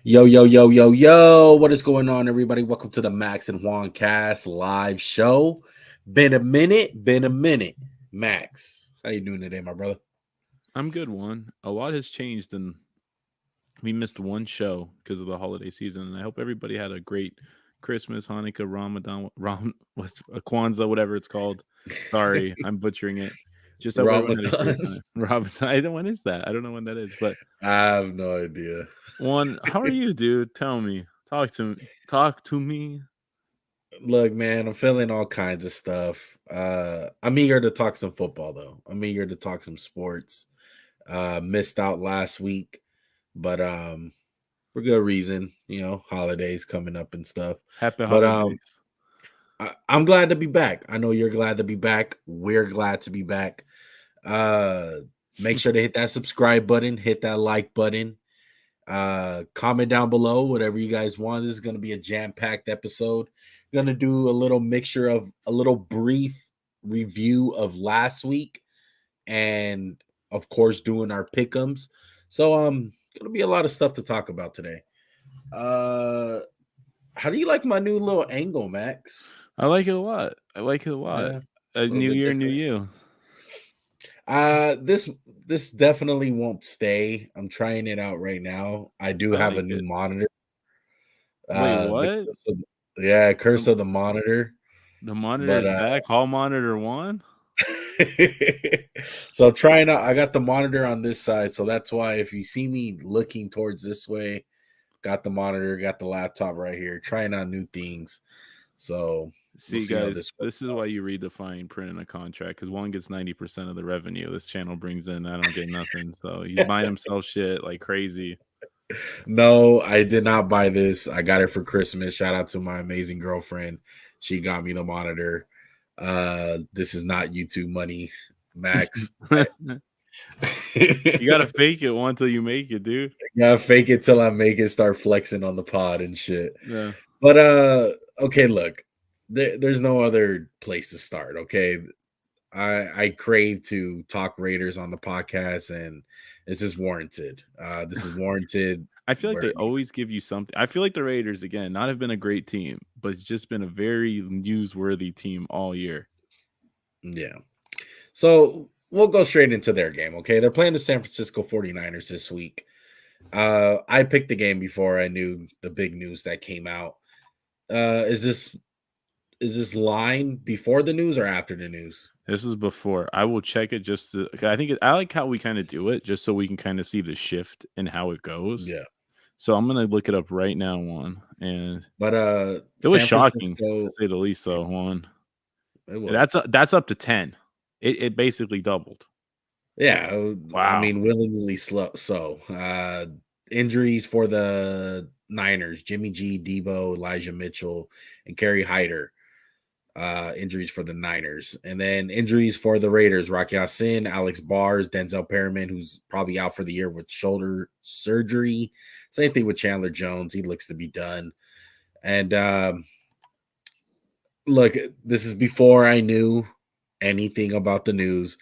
Yo, yo, yo, yo, yo. What is going on, everybody? Welcome to the Max and Juan Cast live show. Been a minute. Max, how you doing today, my brother? I'm good, Juan. A lot has changed, and we missed one show because of the holiday season. And I hope everybody had a great Christmas, Hanukkah, Ramadan, what's Kwanzaa, whatever it's called. Sorry, I'm butchering it. Just hope everyone had a great Ramadan. time. Ramadan. I don't when is that? I don't know when that is. But I have no idea. Juan, how are you, dude? Tell me. Talk to me. Talk to me. Look, man, I'm feeling all kinds of stuff. I'm eager to talk some football, though. I'm eager to talk some sports. Missed out last week, but for good reason. Holidays coming up and stuff. Happy But holidays. I'm glad to be back. I know you're glad to be back. We're glad to be back. Uh, Make sure to hit that subscribe button, hit that like button. Comment down below whatever you guys want. This is going to be a jam-packed episode. Going to do a little mixture of a little brief review of last week and of course doing our pick'ems. So going to be a lot of stuff to talk about today. How do you like my new little angle, Max? I like it a lot. I like it a lot. Yeah, A a little new bit year, new different. you. This definitely won't stay. I'm trying it out right now. I do I have a like new it. monitor. Wait, The what? curse The, of the monitor. the But monitor's back. Hall monitor one. so trying out. I got the monitor on this side, so that's why if you see me looking towards this way, got the monitor, got the laptop right here, trying out new things. So we'll See, see how guys, this works this is out. why you read the fine print in a contract because one gets 90% of the revenue this channel brings in. I don't get nothing. So he's buying himself shit like crazy. No, I did not buy this. I got it for Christmas. Shout out to my amazing girlfriend. She got me the monitor. This is not YouTube money, Max. You gotta fake it one till you make it, dude. Gotta fake it till I make it, start flexing on the pod and shit. Yeah. But okay, look, there's no other place to start. Okay, I crave to talk Raiders on the podcast, and this is warranted. This is warranted. I feel like Where they always give you something. I feel like the Raiders, again, not have been a great team, but it's just been a very newsworthy team all year. yeah. So we'll go straight into their game. Okay, they're playing the San Francisco 49ers this week. I picked the game before I knew the big news that came out. Is this line before the news or after the news? This is before. I will check it just to. I think I like how we kind of do it, just so we can kind of see the shift and how it goes. Yeah. So I'm gonna look it up right now, Juan, and But it was San shocking to Francisco, say the least. Though, Juan, it that's was. that's up to 10. It basically doubled. Yeah, I Wow. mean, willingly slow. So, injuries for the Niners: Jimmy G, Debo, Elijah Mitchell, and Kerry Hyder. Injuries for the Niners, and then injuries for the Raiders: Rocky Sin, Alex Bars, Denzel Perriman, who's probably out for the year with shoulder surgery. Same thing with Chandler Jones; he looks to be done. And look, this is before I knew anything about the news.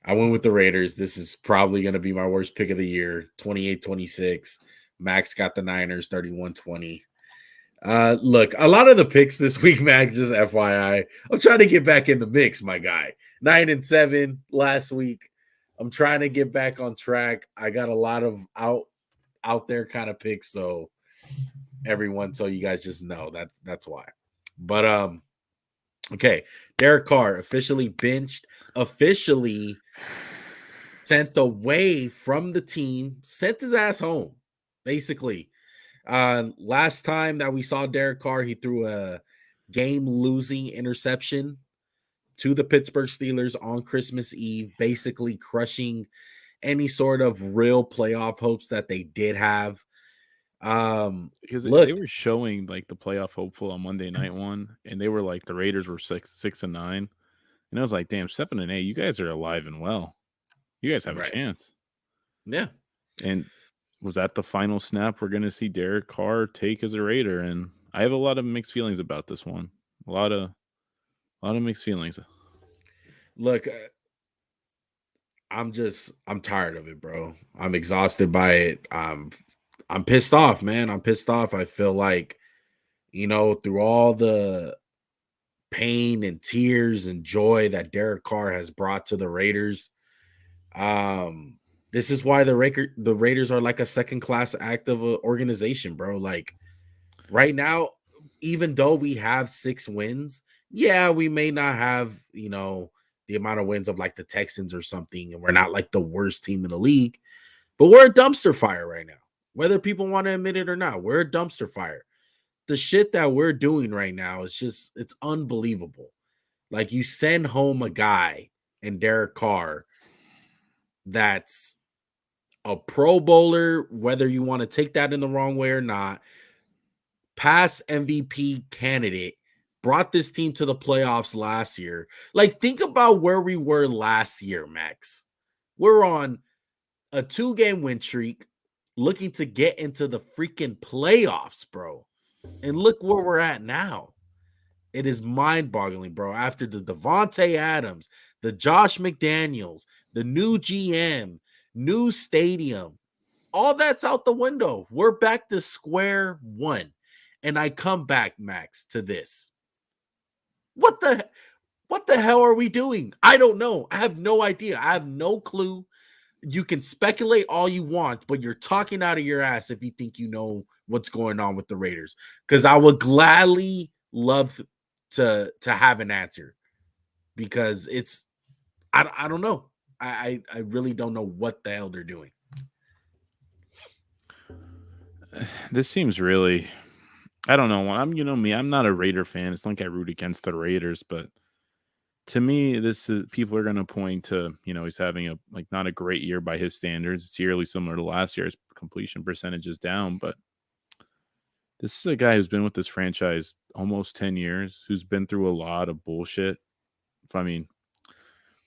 I went with the Raiders. This is probably going to be my worst pick of the year, 28-26. Max got the Niners 31-20. Look, a lot of the picks this week, Max, just FYI, I'm trying to get back in the mix, my guy. 9-7 last week. I'm trying to get back on track. I got a lot of out there kind of picks, so everyone, so you guys just know that's why. But okay, Derek Carr officially benched, officially sent away from the team, sent his ass home, basically. Last time that we saw Derek Carr, he threw a game-losing interception to the Pittsburgh Steelers on Christmas Eve, basically crushing any sort of real playoff hopes that they did have. Because they Look, were showing like the playoff hopeful on Monday night one, and they were like the Raiders were 6-9, and I was like, damn, 7-8, you guys are alive and well. You guys have a right? chance. Yeah. And was that the final snap we're gonna see Derek Carr take as a Raider? And I have a lot of mixed feelings about this one. A lot of mixed feelings. Look, I'm tired of it, bro. I'm exhausted by it. I'm pissed off, man. I'm pissed off. I feel like, through all the pain and tears and joy that Derek Carr has brought to the Raiders, this is why the Raiders are like a second class active organization, bro. Like right now, even though we have 6 wins, yeah, we may not have, the amount of wins of like the Texans or something, and we're not like the worst team in the league, but we're a dumpster fire right now. Whether people want to admit it or not, we're a dumpster fire. The shit that we're doing right now is just, it's unbelievable. Like you send home a guy and Derek Carr that's a Pro Bowler, whether you want to take that in the wrong way or not, past MVP candidate, brought this team to the playoffs last year. Like, think about where we were last year, Max. We're on a 2-game win streak, looking to get into the freaking playoffs, bro. And look where we're at now. It is mind-boggling, bro. After the Devontae Adams, the Josh McDaniels, the new GM, new stadium, all that's out the window. We're back to square one. And I come back, Max, to this. What the hell are we doing? I don't know. I have no idea. I have no clue. You can speculate all you want, but you're talking out of your ass if you think you know what's going on with the Raiders. Because I would gladly love to have an answer, because it's I don't know. I really don't know what the hell they're doing. This seems really, I don't know. I'm me. I'm not a Raider fan. It's not like I root against the Raiders, but to me, this is, people are going to point to, he's having a not a great year by his standards. It's yearly similar to last year's completion percentage is down, but this is a guy who's been with this franchise almost 10 years, who's been through a lot of bullshit. I mean,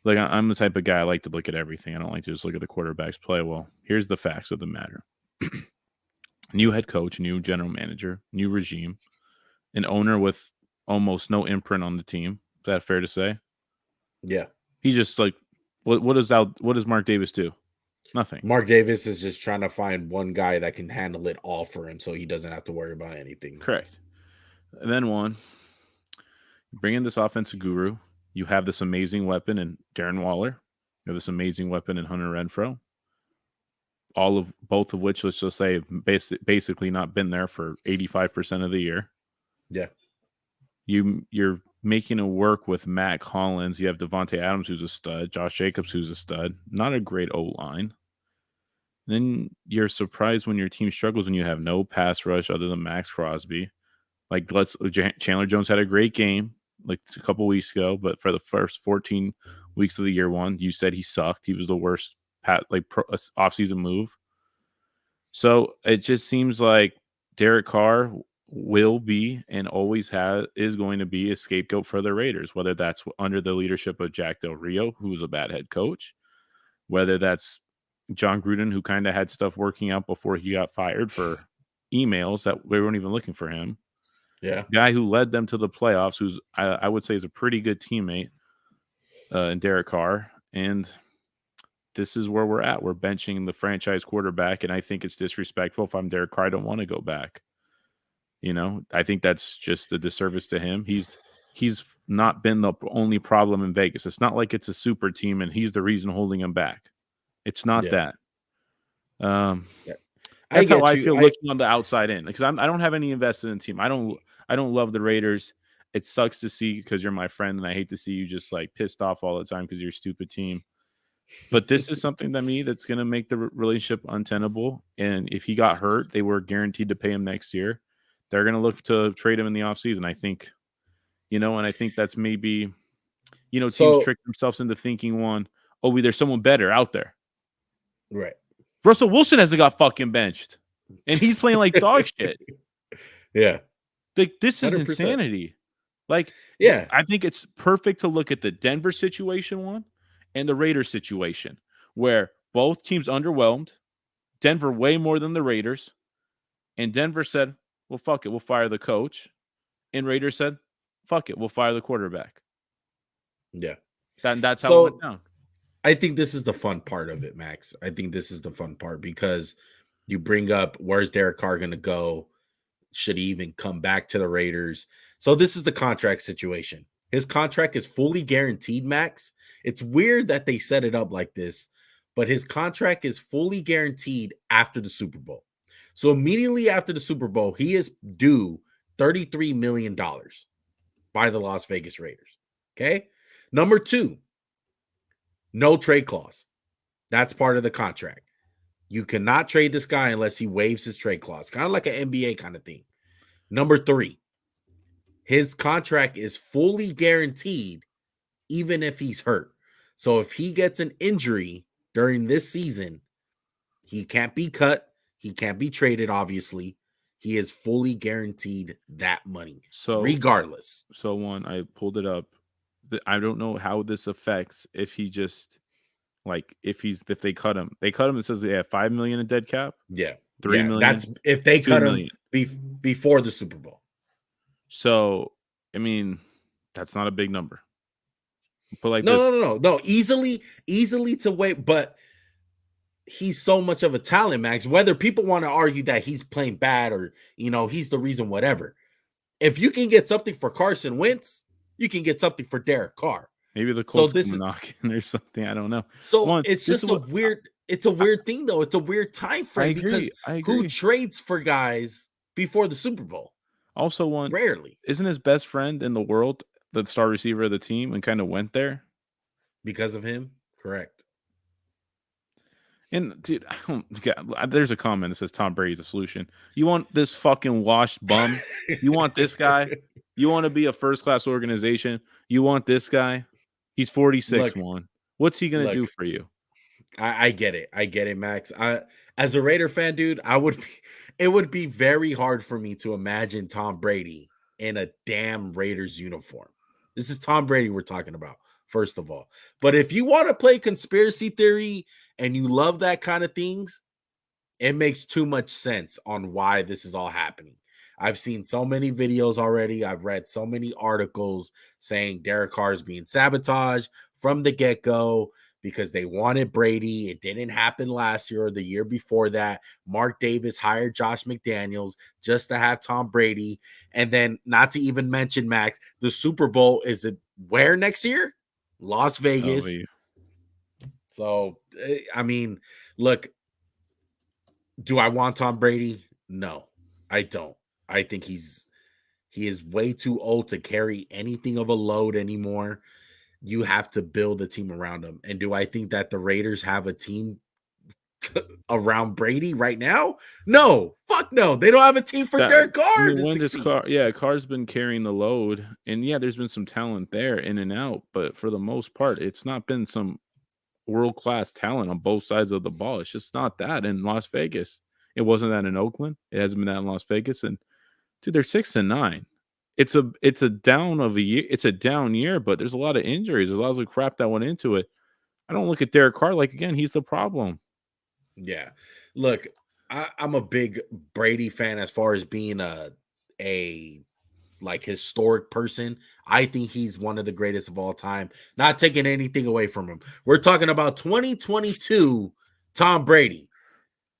like, I'm the type of guy I like to look at everything. I don't like to just look at the quarterbacks play. Well, here's the facts of the matter. New head coach, new general manager, new regime, an owner with almost no imprint on the team. Is that fair to say? Yeah. He just like, what does Mark Davis do? Nothing. Mark Davis is just trying to find one guy that can handle it all for him, so he doesn't have to worry about anything. Correct. And then you bring in this offensive guru. You have this amazing weapon in Darren Waller. You have this amazing weapon in Hunter Renfrow. Both of which, let's just say, basically not been there for 85% of the year. Yeah. You're making it work with Matt Collins. You have Devontae Adams, who's a stud. Josh Jacobs, who's a stud. Not a great O-line. Then you're surprised when your team struggles when you have no pass rush other than Max Crosby. Like, Chandler Jones had a great game like a couple weeks ago, but for the first 14 weeks of the year one, you said he sucked. He was the worst offseason move. So it just seems like Derek Carr will be and always is going to be a scapegoat for the Raiders, whether that's under the leadership of Jack Del Rio, who's a bad head coach, whether that's John Gruden, who kind of had stuff working out before he got fired for emails that we weren't even looking for him. Yeah. Guy who led them to the playoffs, who's I would say is a pretty good teammate in Derek Carr. And this is where we're at. We're benching the franchise quarterback, and I think it's disrespectful. If I'm Derek Carr, I don't want to go back. I think that's just a disservice to him. He's not been the only problem in Vegas. It's not like it's a super team and he's the reason holding him back. It's not that. That's how I feel looking on the outside in, because I don't have any invested in the team. I don't love the Raiders. It sucks to see because you're my friend, and I hate to see you just like pissed off all the time because you're a stupid team. But this is something to me that's going to make the relationship untenable. And if he got hurt, they were guaranteed to pay him next year. They're going to look to trade him in the offseason, I think. And I think that's maybe, teams trick themselves into thinking there's someone better out there. Right. Russell Wilson hasn't got fucking benched, and he's playing like dog shit. Yeah. Like, this is 100%. Insanity. Like, yeah, I think it's perfect to look at the Denver situation and the Raiders situation, where both teams underwhelmed. Denver way more than the Raiders. And Denver said, well, fuck it, we'll fire the coach. And Raiders said, fuck it, we'll fire the quarterback. Yeah. That's how it went down. I think this is the fun part of it, Max. I think this is the fun part because You bring up where's Derek Carr going to go? Should he even come back to the Raiders? So this is the contract situation. His contract is fully guaranteed, Max. It's weird that they set it up like this, but his contract is fully guaranteed after the Super Bowl. So immediately after the Super Bowl, he is due $33 million by the Las Vegas Raiders. Okay. Number 2, no trade clause. That's part of the contract. You cannot trade this guy unless he waives his trade clause, kind of like an NBA kind of thing. Number 3, his contract is fully guaranteed even if he's hurt. So if he gets an injury during this season, he can't be cut. He can't be traded, obviously. He is fully guaranteed that money, regardless. So one, I pulled it up. I don't know how this affects if he just if they cut him. They cut him. It says they have $5 million in dead cap. Yeah, $3 million. That's if they cut him before the Super Bowl. So I mean, that's not a big number. But no, easily to wait, but he's so much of a talent, Max. Whether people want to argue that he's playing bad or he's the reason, whatever. If you can get something for Carson Wentz, you can get something for Derek Carr. Maybe the Colts come knocking or something. I don't know. So it's just a weird. It's a weird thing, though. It's a weird time frame because who trades for guys before the Super Bowl? Also, rarely. Isn't his best friend in the world the star receiver of the team and kind of went there because of him? Correct. And dude, there's a comment that says Tom Brady's the solution. You want this fucking washed bum? You want this guy? You want to be a first-class organization? You want this guy? He's 46, one. What's he going to do for you? I get it. I get it, Max. As a Raider fan, dude, it would be very hard for me to imagine Tom Brady in a damn Raiders uniform. This is Tom Brady we're talking about, first of all. But if you want to play conspiracy theory and you love that kind of things, it makes too much sense on why this is all happening. I've seen so many videos already. I've read so many articles saying Derek Carr is being sabotaged from the get-go because they wanted Brady. It didn't happen last year or the year before that. Mark Davis hired Josh McDaniels just to have Tom Brady. And then, not to even mention, Max, the Super Bowl is where next year? Las Vegas. So, I mean, look, do I want Tom Brady? No, I don't. I think he is way too old to carry anything of a load anymore. You have to build a team around him. And do I think that the Raiders have a team around Brady right now? No, fuck no. They don't have a team for Derek Carr. Carr's been carrying the load. And yeah, there's been some talent there in and out. But for the most part, it's not been some world-class talent on both sides of the ball. It's just not that in Las Vegas. It wasn't that in Oakland. It hasn't been that in Las Vegas. And dude, they're 6-9. It's a down of a year. It's a down year, but there's a lot of injuries. There's a lot of crap that went into it. I don't look at Derek Carr again, he's the problem. Yeah. Look, I'm a big Brady fan as far as being a historic person. I think he's one of the greatest of all time. Not taking anything away from him. We're talking about 2022 Tom Brady.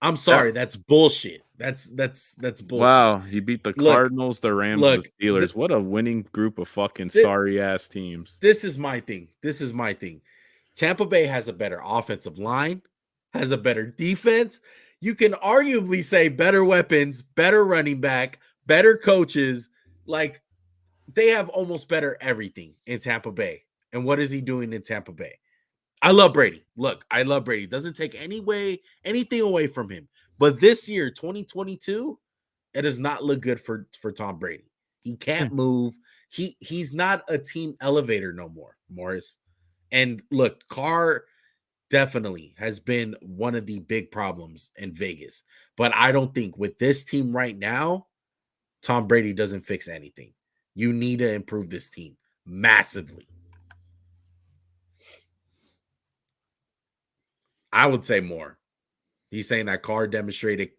I'm sorry, that's bullshit. That's bullshit. Wow, he beat the Cardinals, the Rams, the Steelers. What a winning group of fucking sorry-ass teams. This is my thing. Tampa Bay has a better offensive line, has a better defense. You can arguably say better weapons, better running back, better coaches. Like, they have almost better everything in Tampa Bay. And what is he doing in Tampa Bay? I love Brady. Look, I love Brady. Doesn't take anything away from him. But this year, 2022, it does not look good for Tom Brady. He can't move. He's not a team elevator no more, Morris. And look, Carr definitely has been one of the big problems in Vegas. But I don't think with this team right now, Tom Brady doesn't fix anything. You need to improve this team massively. I would say more. He's saying that Carr demonstrated.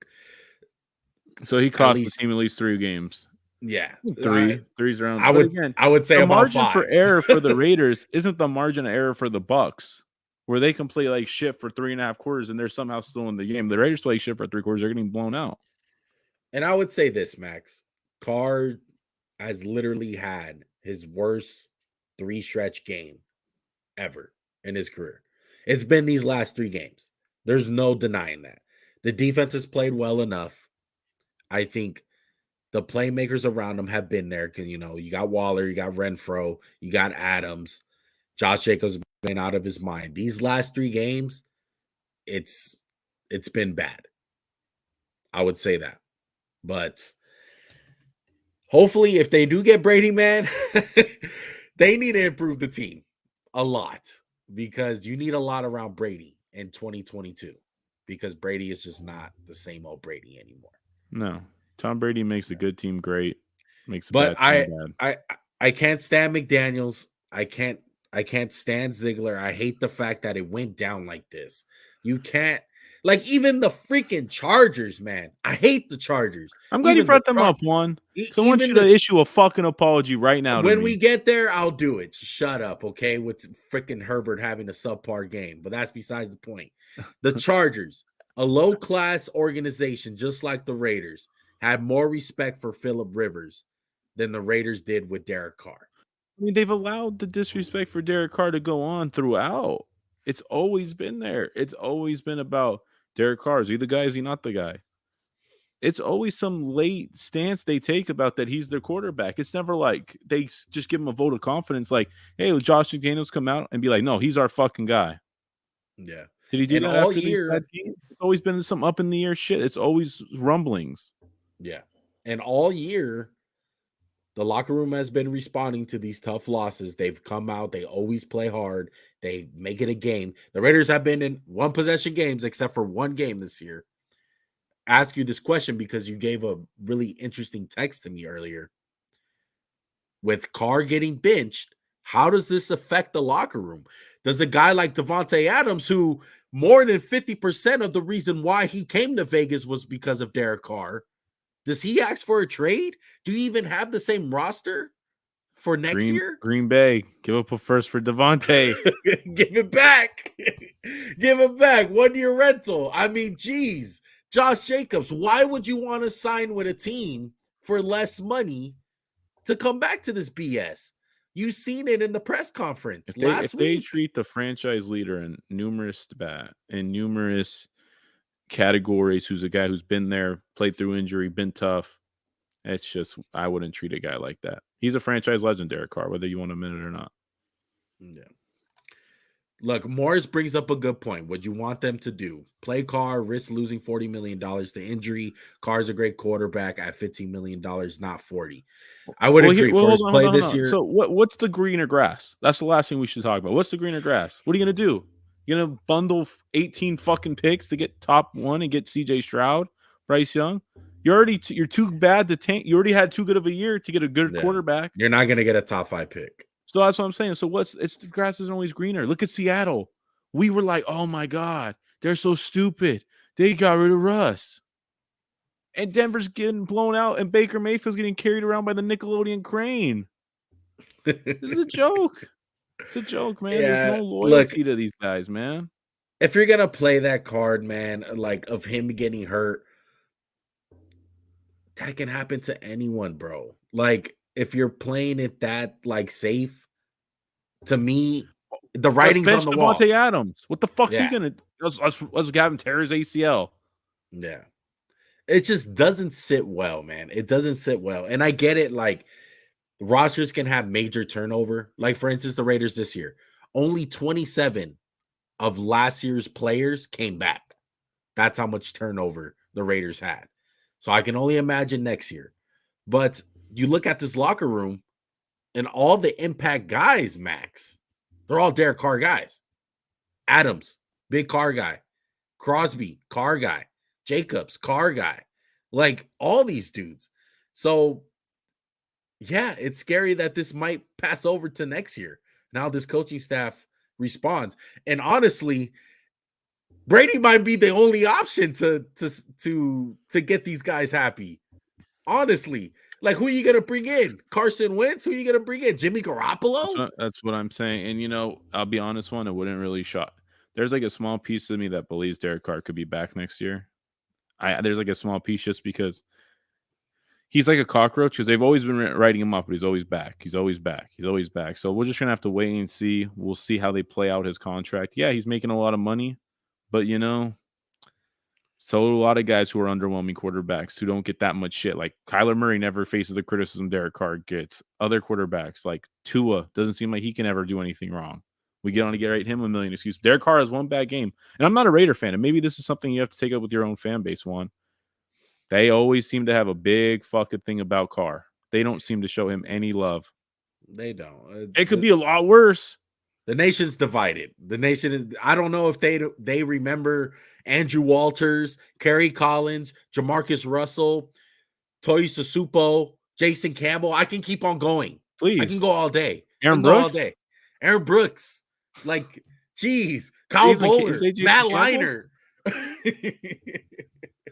So he cost the team at least 3 games. Yeah. Three's around. I would say the about margin 5. for error for the Raiders isn't the margin of error for the Bucs. where they can play like shit for 3.5 quarters and they're somehow still in the game. The Raiders play shit for 3 quarters, they're getting blown out. And I would say this, Max. Carr has literally had his worst 3-stretch game ever in his career. It's been these last 3 games. There's no denying that. The defense has played well enough. I think the playmakers around him have been there because, you got Waller, you got Renfro, you got Adams. Josh Jacobs been out of his mind. These last 3 games, it's been bad. I would say that. But hopefully, if they do get Brady, man, they need to improve the team a lot because you need a lot around Brady in 2022 because Brady is just not the same old Brady anymore. No. Tom Brady makes a good team great, makes a But bad team bad. I can't stand McDaniels. I can't stand Ziegler. I hate the fact that it went down like this. You can't, like, even the freaking Chargers, man. I hate the Chargers. I'm glad you brought them up, Juan. So I want you to issue a fucking apology right now. When we get there, I'll do it. Shut up, okay? With freaking Herbert having a subpar game, but that's besides the point. The Chargers, a low-class organization, just like the Raiders, had more respect for Phillip Rivers than the Raiders did with Derek Carr. I mean, they've allowed the disrespect for Derek Carr to go on throughout. It's always been there. It's always been about Derek Carr. Is he the guy? Is he not the guy? It's always some late stance they take about that he's their quarterback. It's never like they just give him a vote of confidence like, hey, will Josh McDaniels come out and be like, no, he's our fucking guy. Yeah. Did he do that after these bad games? It's always been some up in the air shit. It's always rumblings. Yeah. And all year, the locker room has been responding to these tough losses. They've come out. They always play hard. They make it a game. The Raiders have been in one-possession games except for one game this year. Ask you this question because you gave a really interesting text to me earlier. With Carr getting benched, how does this affect the locker room? Does a guy like Devontae Adams, who more than 50% of the reason why he came to Vegas was because of Derek Carr, does he ask for a trade? Do you even have the same roster for next year? Green Bay, give up a first for Devontae. Give it back. Give it back. 1-year rental. I mean, geez. Josh Jacobs, why would you want to sign with a team for less money to come back to this BS? You've seen it in the press conference last week. They treat the franchise leader in numerous categories, who's a guy who's been there, played through injury, been tough. It's just, I wouldn't treat a guy like that. He's a franchise legend, Derek Carr, whether you want to admit it or not. Yeah. Look, Morris brings up a good point. What you want them to do? Play Carr, risk losing $40 million to injury. Carr's a great quarterback at $15 million, not 40. I would agree. First play this year. So what's the greener grass? That's the last thing we should talk about. What's the greener grass? What are you going to do? You're going to bundle 18 fucking picks to get top one and get CJ Stroud, Bryce Young? You're too bad to tank. You already had too good of a year to get a good quarterback. You're not going to get a top 5 pick. So that's what I'm saying. So the grass isn't always greener. Look at Seattle. We were like, oh my God, they're so stupid. They got rid of Russ. And Denver's getting blown out, and Baker Mayfield's getting carried around by the Nickelodeon crane. This is a joke. It's a joke, man. Yeah, there's no loyalty to these guys, man. If you're going to play that card, man, like of him getting hurt, that can happen to anyone, bro. Like, if you're playing it that, like, safe, to me, the writing's on the wall. Devontae Adams. What the fuck's he going to – let's have him tear his ACL. Yeah. It just doesn't sit well, man. It doesn't sit well. And I get it, like, rosters can have major turnover. Like, for instance, the Raiders this year. Only 27 of last year's players came back. That's how much turnover the Raiders had. So I can only imagine next year. But you look at this locker room and all the impact guys, Max, they're all Derek Carr guys. Adams, big Carr guy. Crosby, Carr guy. Jacobs, Carr guy. Like, all these dudes. So, yeah, it's scary that this might pass over to next year. Now this coaching staff responds. And honestly, Brady might be the only option to get these guys happy. Honestly, like, who are you gonna bring in? Carson Wentz? Who are you gonna bring in? Jimmy Garoppolo? That's what I'm saying. And I'll be honest, it wouldn't really shock. There's like a small piece of me that believes Derek Carr could be back next year. There's like a small piece just because he's like a cockroach because they've always been writing him off, but he's always back. He's always back. He's always back. So we're just gonna have to wait and see. We'll see how they play out his contract. Yeah, he's making a lot of money, but so a lot of guys who are underwhelming quarterbacks who don't get that much shit. Like Kyler Murray never faces the criticism Derek Carr gets. Other quarterbacks like Tua doesn't seem like he can ever do anything wrong. We get on to get right him a million excuses. Derek Carr has one bad game, and I'm not a Raider fan, and maybe this is something you have to take up with your own fan base. One, they always seem to have a big fucking thing about Carr. They don't seem to show him any love. They don't. It could be a lot worse. The nation's divided. The nation is. I don't know if they remember Andrew Walters, Kerry Collins, Jamarcus Russell, Toy Susupo, Jason Campbell. I can keep on going. Please, I can go all day. Aaron Brooks. Aaron Brooks. Like, geez, Kyle Bowler, Matt Leinart. Did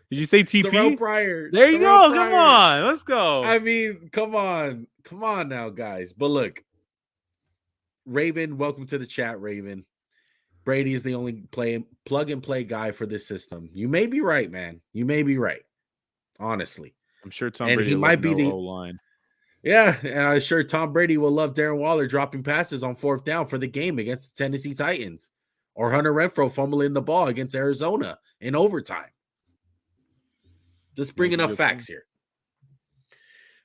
you say TP? Terrell Pryor. There you go. Come on. Let's go. I mean, come on. Come on now, guys. But look, Raven, welcome to the chat, Raven. Brady is the only plug and play guy for this system. You may be right, man. You may be right. Honestly. I'm sure Tom Brady might be the line. Yeah, and I'm sure Tom Brady will love Darren Waller dropping passes on 4th down for the game against the Tennessee Titans, or Hunter Renfrow fumbling the ball against Arizona in overtime. Just bringing up facts here.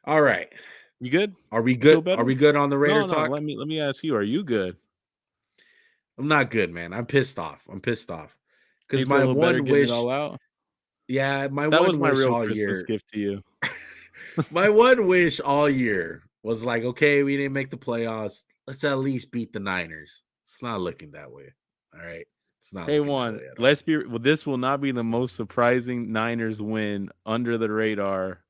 All right. You good? Are we good? Are we good on the Raider talk? Let me ask you, are you good? I'm not good, man. I'm pissed off. Because my one wish all out. Yeah, that was my real Christmas gift to you. My one wish all year was like, okay, we didn't make the playoffs. Let's at least beat the Niners. It's not looking that way. All right. It's not. Hey, this will not be the most surprising Niners win under the radar,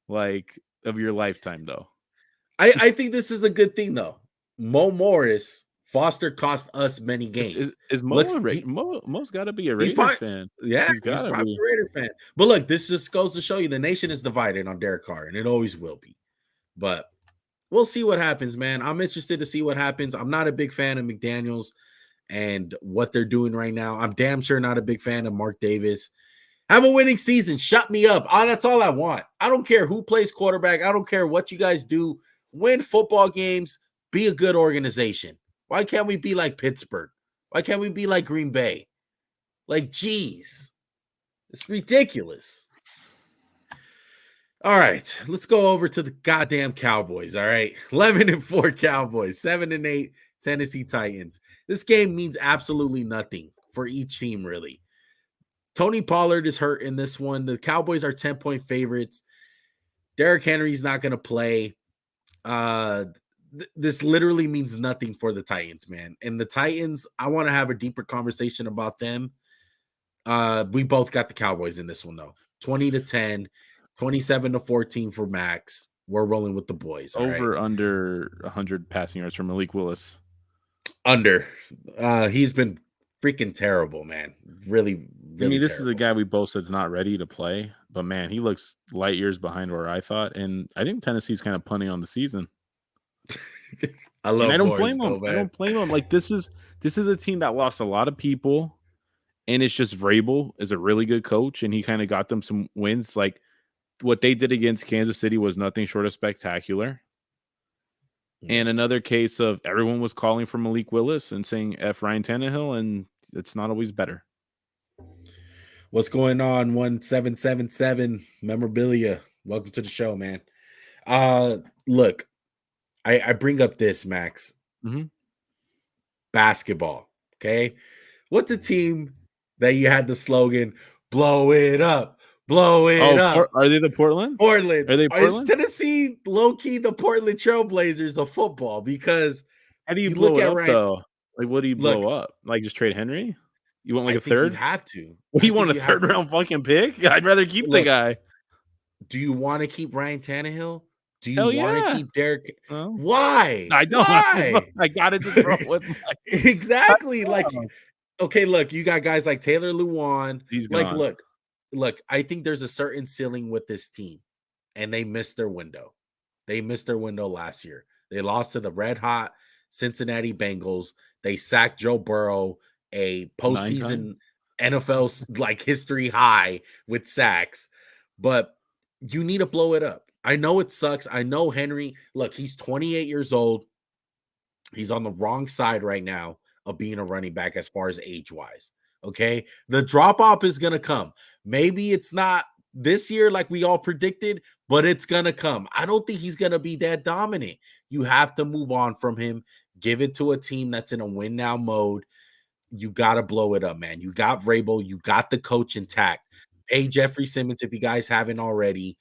like, of your lifetime, though. I think this is a good thing, though. Mo Morris, Foster cost us many games. Is Mo's got to be a Raiders fan. Yeah, he's probably a Raider fan. But look, this just goes to show you the nation is divided on Derek Carr, and it always will be. But we'll see what happens, man. I'm interested to see what happens. I'm not a big fan of McDaniels and what they're doing right now. I'm damn sure not a big fan of Mark Davis. Have a winning season. Shut me up. That's all I want. I don't care who plays quarterback. I don't care what you guys do. Win football games. Be a good organization. Why can't we be like Pittsburgh? Why can't we be like Green Bay? Like, geez. It's ridiculous. All right. Let's go over to the goddamn Cowboys. All right. 11-4 Cowboys. 7-8 Tennessee Titans. This game means absolutely nothing for each team, really. Tony Pollard is hurt in this one. The Cowboys are 10-point favorites. Derrick Henry's not going to play. This literally means nothing for the Titans, man. And the Titans, I want to have a deeper conversation about them. We both got the Cowboys in this one, though. 20-10, 27-14 for Max. We're rolling with the boys. Under 100 passing yards from Malik Willis. Under. He's been freaking terrible, man. Really, really. I mean, this terrible. is a guy we both said is not ready to play, but man, he looks light years behind where I thought. And I think Tennessee's kind of punting on the season. I don't blame him. I don't blame him. Like, this is a team that lost a lot of people, and it's just Vrabel is a really good coach, and he kind of got them some wins. Like, what they did against Kansas City was nothing short of spectacular. And another case of everyone was calling for Malik Willis and saying F Ryan Tannehill, and it's not always better. What's going on? 1777 memorabilia. Welcome to the show, man. Look, I bring up this, Max. Mm-hmm. Basketball. Okay. What's the team that you had the slogan, blow it up? Blow it up. Are they the Portland? Portland. Are they Portland? Is Tennessee low-key the Portland Trailblazers of football? Because how do you blow it up, though? Like, what do you blow up? Like, just trade Henry? You want like a third? You have to. You want a third-round fucking pick? I'd rather keep the guy. Do you want to keep Ryan Tannehill? Do you want to keep Derek? Why? I don't. Why? I got it to throw with exactly. Like, okay, look, you got guys like Taylor Lewan. He's gone. Like, look, I think there's a certain ceiling with this team, and they missed their window. They missed their window last year. They lost to the red-hot Cincinnati Bengals. They sacked Joe Burrow, a 9 times? postseason NFL like history high with sacks, but you need to blow it up. I know it sucks. I know Henry, look, he's 28 years old. He's on the wrong side right now of being a running back as far as age wise. Okay. The drop off is going to come. Maybe it's not this year like we all predicted, but it's going to come. I don't think he's going to be that dominant. You have to move on from him, give it to a team that's in a win now mode. You got to blow it up, man. You got Vrabel, you got the coach intact. Pay Jeffrey Simmons if you guys haven't already.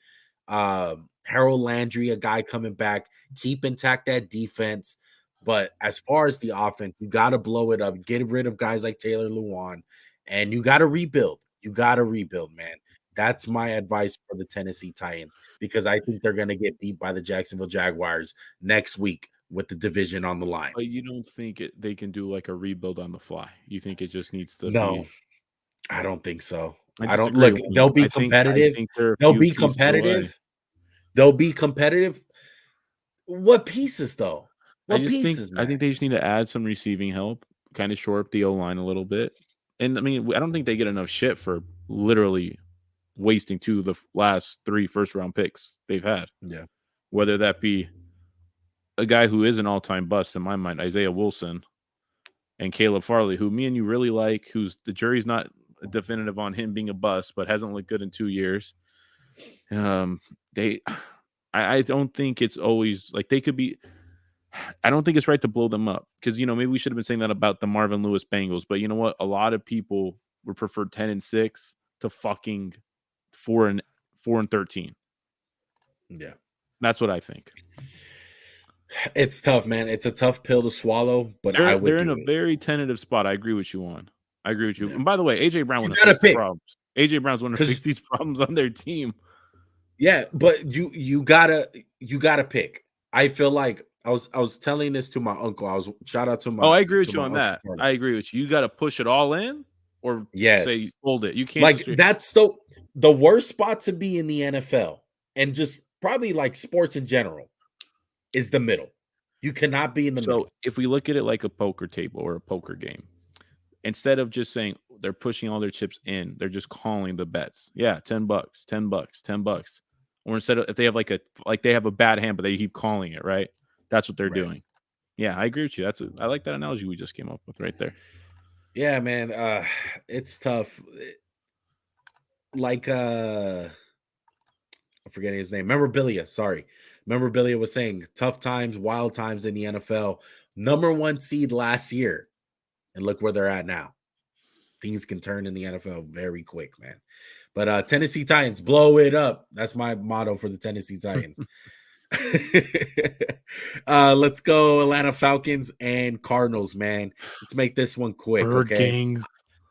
Harold Landry, a guy coming back. Keep intact that defense. But as far as the offense, you got to blow it up. Get rid of guys like Taylor Lewan, and you got to rebuild. You got to rebuild, man. That's my advice for the Tennessee Titans because I think they're going to get beat by the Jacksonville Jaguars next week with the division on the line. But you don't think they can do like a rebuild on the fly? You think it just needs to No, be? I don't think so. I I don't disagree look. with you. They'll be I competitive. think they're a They'll few be pieces away. competitive. They'll be competitive. What pieces though? What pieces, I think they just Max? need to add some receiving help, kind of shore up the O-line a little bit. And I mean, I don't think they get enough shit for literally wasting 2 of the last 3 first-round picks they've had. Yeah. Whether that be a guy who is an all-time bust in my mind, Isaiah Wilson, and Caleb Farley, who me and you really like, who's the jury's not definitive on him being a bust, but hasn't looked good in 2 years. I don't think it's always like they could be. I don't think it's right to blow them up because maybe we should have been saying that about the Marvin Lewis Bengals, but you know what? A lot of people would prefer 10-6 to fucking 4-13. Yeah. That's what I think. It's tough, man. It's a tough pill to swallow, but They're in a very tentative spot. I agree with you on. I agree with you. Yeah. And by the way, AJ Brown want to fix these problems. AJ Brown's want to fix these problems on their team. Yeah, but you gotta pick. I feel like I was telling this to my uncle. Shout out to my. Oh, I agree with you on that. I agree with you. You got to push it all in, or say hold it. You can't like that's the worst spot to be in the NFL, and just probably like sports in general, is the middle. You cannot be in the middle. So if we look at it like a poker table or a poker game, instead of just saying they're pushing all their chips in, they're just calling the bets. Yeah, $10, $10, $10. Or instead of if they have they have a bad hand, but they keep calling it, right? That's what they're doing. Yeah, I agree with you. I like that analogy we just came up with right there. Yeah, man. It's tough. Like I'm forgetting his name. Memorabilia. Sorry. Memorabilia was saying tough times, wild times in the NFL. Number 1 seed last year. And look where they're at now. Things can turn in the NFL very quick, man. But Tennessee Titans, blow it up. That's my motto for the Tennessee Titans. Let's go Atlanta Falcons and Cardinals, man. Let's make this one quick, okay?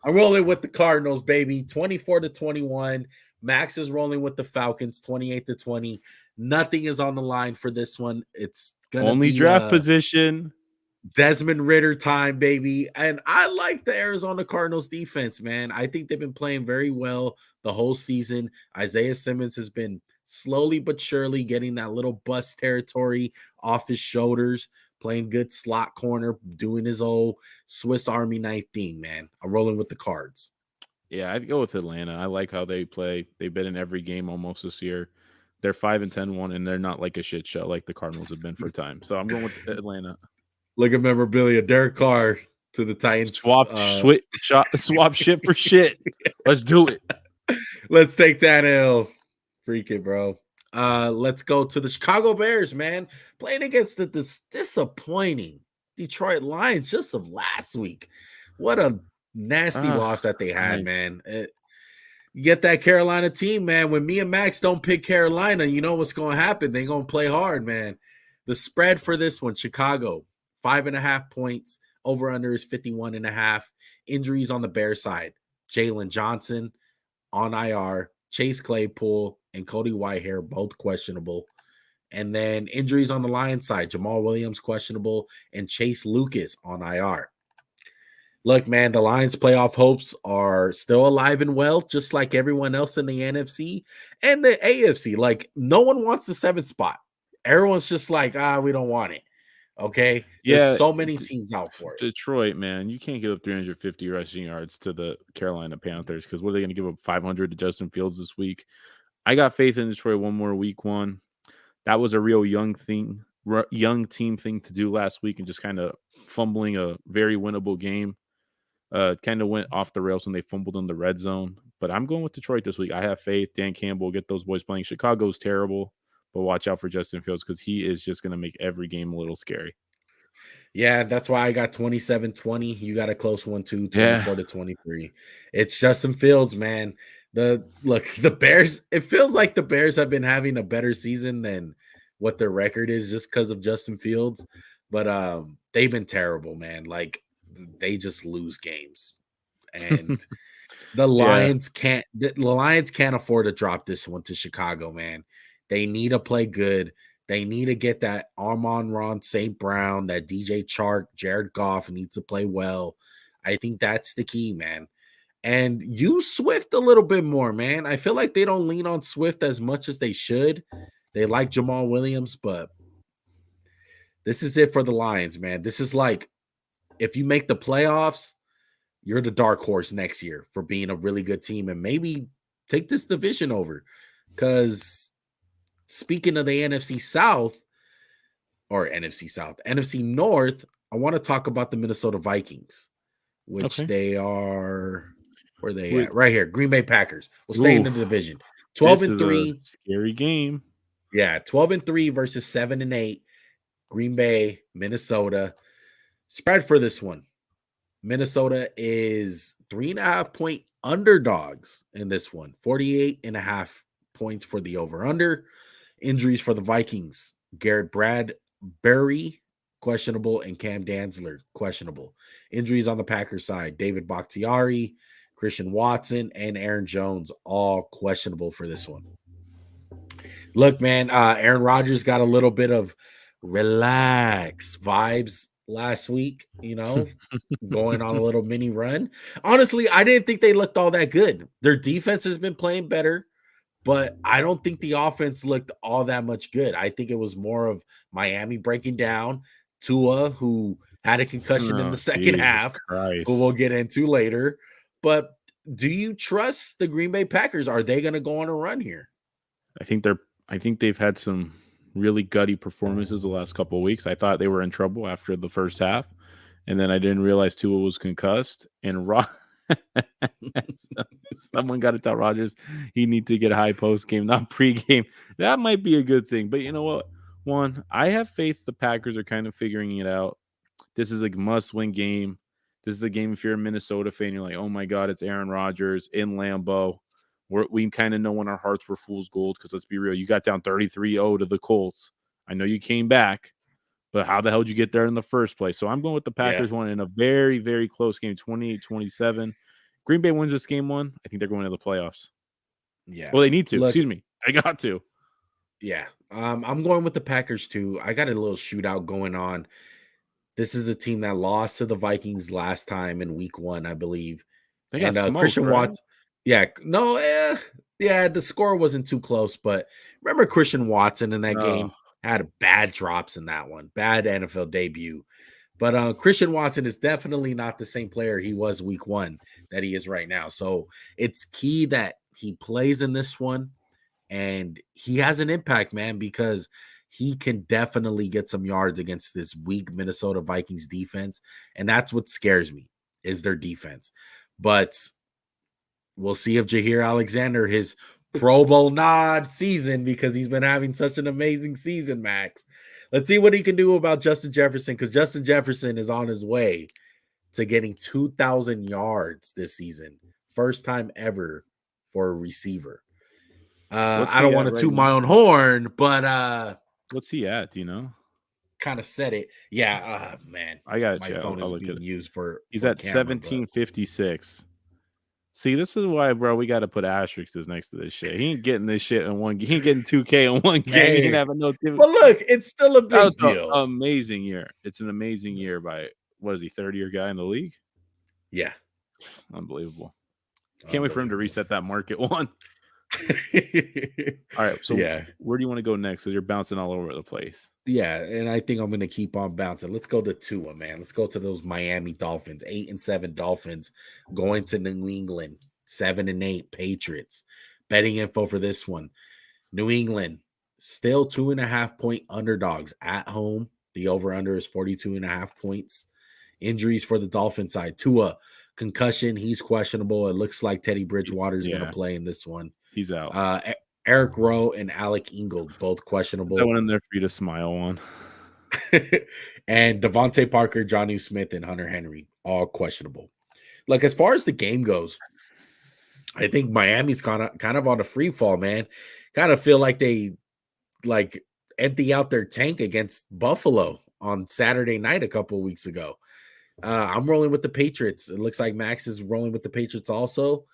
I'm rolling with the Cardinals, baby. 24-21. Max is rolling with the Falcons, 28-20. Nothing is on the line for this one. It's gonna only be draft position. Desmond Ridder time, baby. And I like the Arizona Cardinals defense, man. I think they've been playing very well the whole season. Isaiah Simmons has been slowly but surely getting that little bust territory off his shoulders, playing good slot corner, doing his old Swiss Army knife thing, man. I'm rolling with the Cards. Yeah, I'd go with Atlanta. I like how they play. They've been in every game almost this year. They're 5-10-1, and they're not like a shit show like the Cardinals have been for time. So I'm going with Atlanta. Look at memorabilia. Derek Carr to the Titans. Swap shit for shit. Let's do it. Let's take that L. Freak it, bro. Let's go to the Chicago Bears, man. Playing against the disappointing Detroit Lions just of last week. What a nasty loss that they had, man. You get that Carolina team, man. When me and Max don't pick Carolina, you know what's going to happen. They're going to play hard, man. The spread for this one, Chicago, 5.5 points. Over under is 51.5. Injuries on the Bear side. Jalen Johnson on IR. Chase Claypool and Cody Whitehair both questionable. And then injuries on the Lions side. Jamal Williams questionable and Chase Lucas on IR. Look, man, the Lions' playoff hopes are still alive and well, just like everyone else in the NFC and the AFC. Like, no one wants the 7th spot. Everyone's just like, we don't want it. Okay, there's Yeah, so many teams out for it. Detroit, man, you can't give up 350 rushing yards to the Carolina Panthers because what are they going to give up 500 to Justin Fields this week? I got faith in Detroit one more week one. That was a real young team thing to do last week and just kind of fumbling a very winnable game. Kind of went off the rails when they fumbled in the red zone. But I'm going with Detroit this week. I have faith. Dan Campbell, get those boys playing. Chicago's terrible, but watch out for Justin Fields because he is just going to make every game a little scary. Yeah, that's why I got 27-20. You got a close one too, Yeah. 24-23. It's Justin Fields, man. The Bears, it feels like the Bears have been having a better season than what their record is just because of Justin Fields. But they've been terrible, man. Like they just lose games. And the Yeah. Lions can't afford to drop this one to Chicago, man. They need to play good. They need to get that Amon-Ra St. Brown, that DJ Chark, Jared Goff needs to play well. I think that's the key, man. And use Swift a little bit more, man. I feel like they don't lean on Swift as much as they should. They like Jamal Williams, but this is it for the Lions, man. This is like if you make the playoffs, you're the dark horse next year for being a really good team and maybe take this division over. Because speaking of the NFC South or NFC South, NFC North, I want to talk about the Minnesota Vikings, which Okay. they are where they Wait. at? Right here, Green Bay Packers. We'll stay in the division. 12 This and is a 3. scary game. Yeah, 12 and 3 versus 7 and 8. Green Bay, Minnesota. Spread for this one. Minnesota is 3.5-point underdogs in this one. 48.5 points for the over-under. Injuries for the Vikings. Garrett Bradbury, questionable, and Cam Dantzler, questionable. Injuries on the Packers side. David Bakhtiari, Christian Watson, and Aaron Jones, all questionable for this one. Look, man, Aaron Rodgers got a little bit of relax vibes last week, going on a little mini run. Honestly, I didn't think they looked all that good. Their defense has been playing better, but I don't think the offense looked all that much good. I think it was more of Miami breaking down. Tua, who had a concussion in Oh, the second Jesus half, who we'll Christ. get into later. But do you trust the Green Bay Packers? Are they going to go on a run here? I think they've had some really gutty performances the last couple of weeks. I thought they were in trouble after the first half, and then I didn't realize Tua was concussed. And someone got to tell Rodgers he needs to get a high post game, not pregame. That might be a good thing. But you know what? One, I have faith the Packers are kind of figuring it out. This is a must-win game. This is the game if you're a Minnesota fan, you're like, oh my God, it's Aaron Rodgers in Lambeau. We kind of know when our hearts were fool's gold because let's be real, you got down 33-0 to the Colts. I know you came back, but how the hell did you get there in the first place? So I'm going with the Packers one in a very, very close game, 28-27. Green Bay wins this game one. I think they're going to the playoffs. Yeah. Well, they need to. Look, Excuse me. They got to. Yeah. I'm going with the Packers too. I got a little shootout going on. This is the team that lost to the Vikings last time in week 1, I believe. They got And smoked, Christian right? Watson. Yeah, no, yeah, the score wasn't too close, but remember Christian Watson in that game had bad drops in that one, bad NFL debut. But Christian Watson is definitely not the same player he was week 1 that he is right now. So it's key that he plays in this one and he has an impact, man, because he can definitely get some yards against this weak Minnesota Vikings defense. And that's what scares me is their defense. But we'll see if Jair Alexander, his Pro Bowl nod season, because he's been having such an amazing season, Max. Let's see what he can do about Justin Jefferson, because Justin Jefferson is on his way to getting 2,000 yards this season. First time ever for a receiver. What's I he don't want at to right toot now? my own horn, but What's he at? Do you know? kind of said it. Yeah, man. I got My you. phone I'll is look at being it. used for He's at camera, but 1756. See, this is why, bro, we got to put asterisks next to this shit. He ain't getting this shit in one. He ain't getting 2K in one game. He ain't hey, having no. but look, it's still a That was big an deal. amazing year. It's an amazing year by what is he, 30-year guy in the league? Yeah, Unbelievable. Can't wait for him to reset that market one. All right, so Yeah. where do you want to go next? Because you're bouncing all over the place. Yeah, and I think I'm gonna keep on bouncing. Let's go to Tua, man. Let's go to those Miami Dolphins. 8-7 Dolphins going to New England. 7-8 Patriots. Betting info for this one. New England still 2.5 point underdogs at home. The over-under is 42.5 points. Injuries for the Dolphin side. Tua, concussion, he's questionable. It looks like Teddy Bridgewater is gonna Yeah, play in this one. he's out. Eric Rowe and Alec Ingold, both Put that questionable. one in there for you to smile on. And Devontae Parker, Jonnu Smith, and Hunter Henry, all questionable. Like, as far as the game goes, I think Miami's kind of on a free fall, man. Kind of feel like they like empty out their tank against Buffalo on Saturday night a couple of weeks ago. I'm rolling with the Patriots. It looks like Max is rolling with the Patriots also.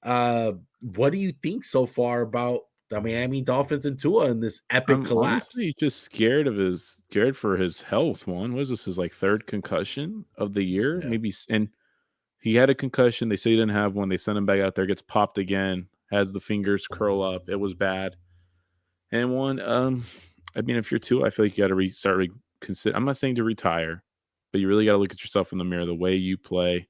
What do you think so far about the Miami Dolphins and Tua in this epic I'm honestly collapse? just scared for his health. One was this his like third concussion of the year, Yeah. maybe, and he had a concussion. They say he didn't have one. They sent him back out there, gets popped again, has the fingers curl up. It was bad. And one, I mean, if you're two, I feel like you got to consider. I'm not saying to retire, but you really got to look at yourself in the mirror. The way you play,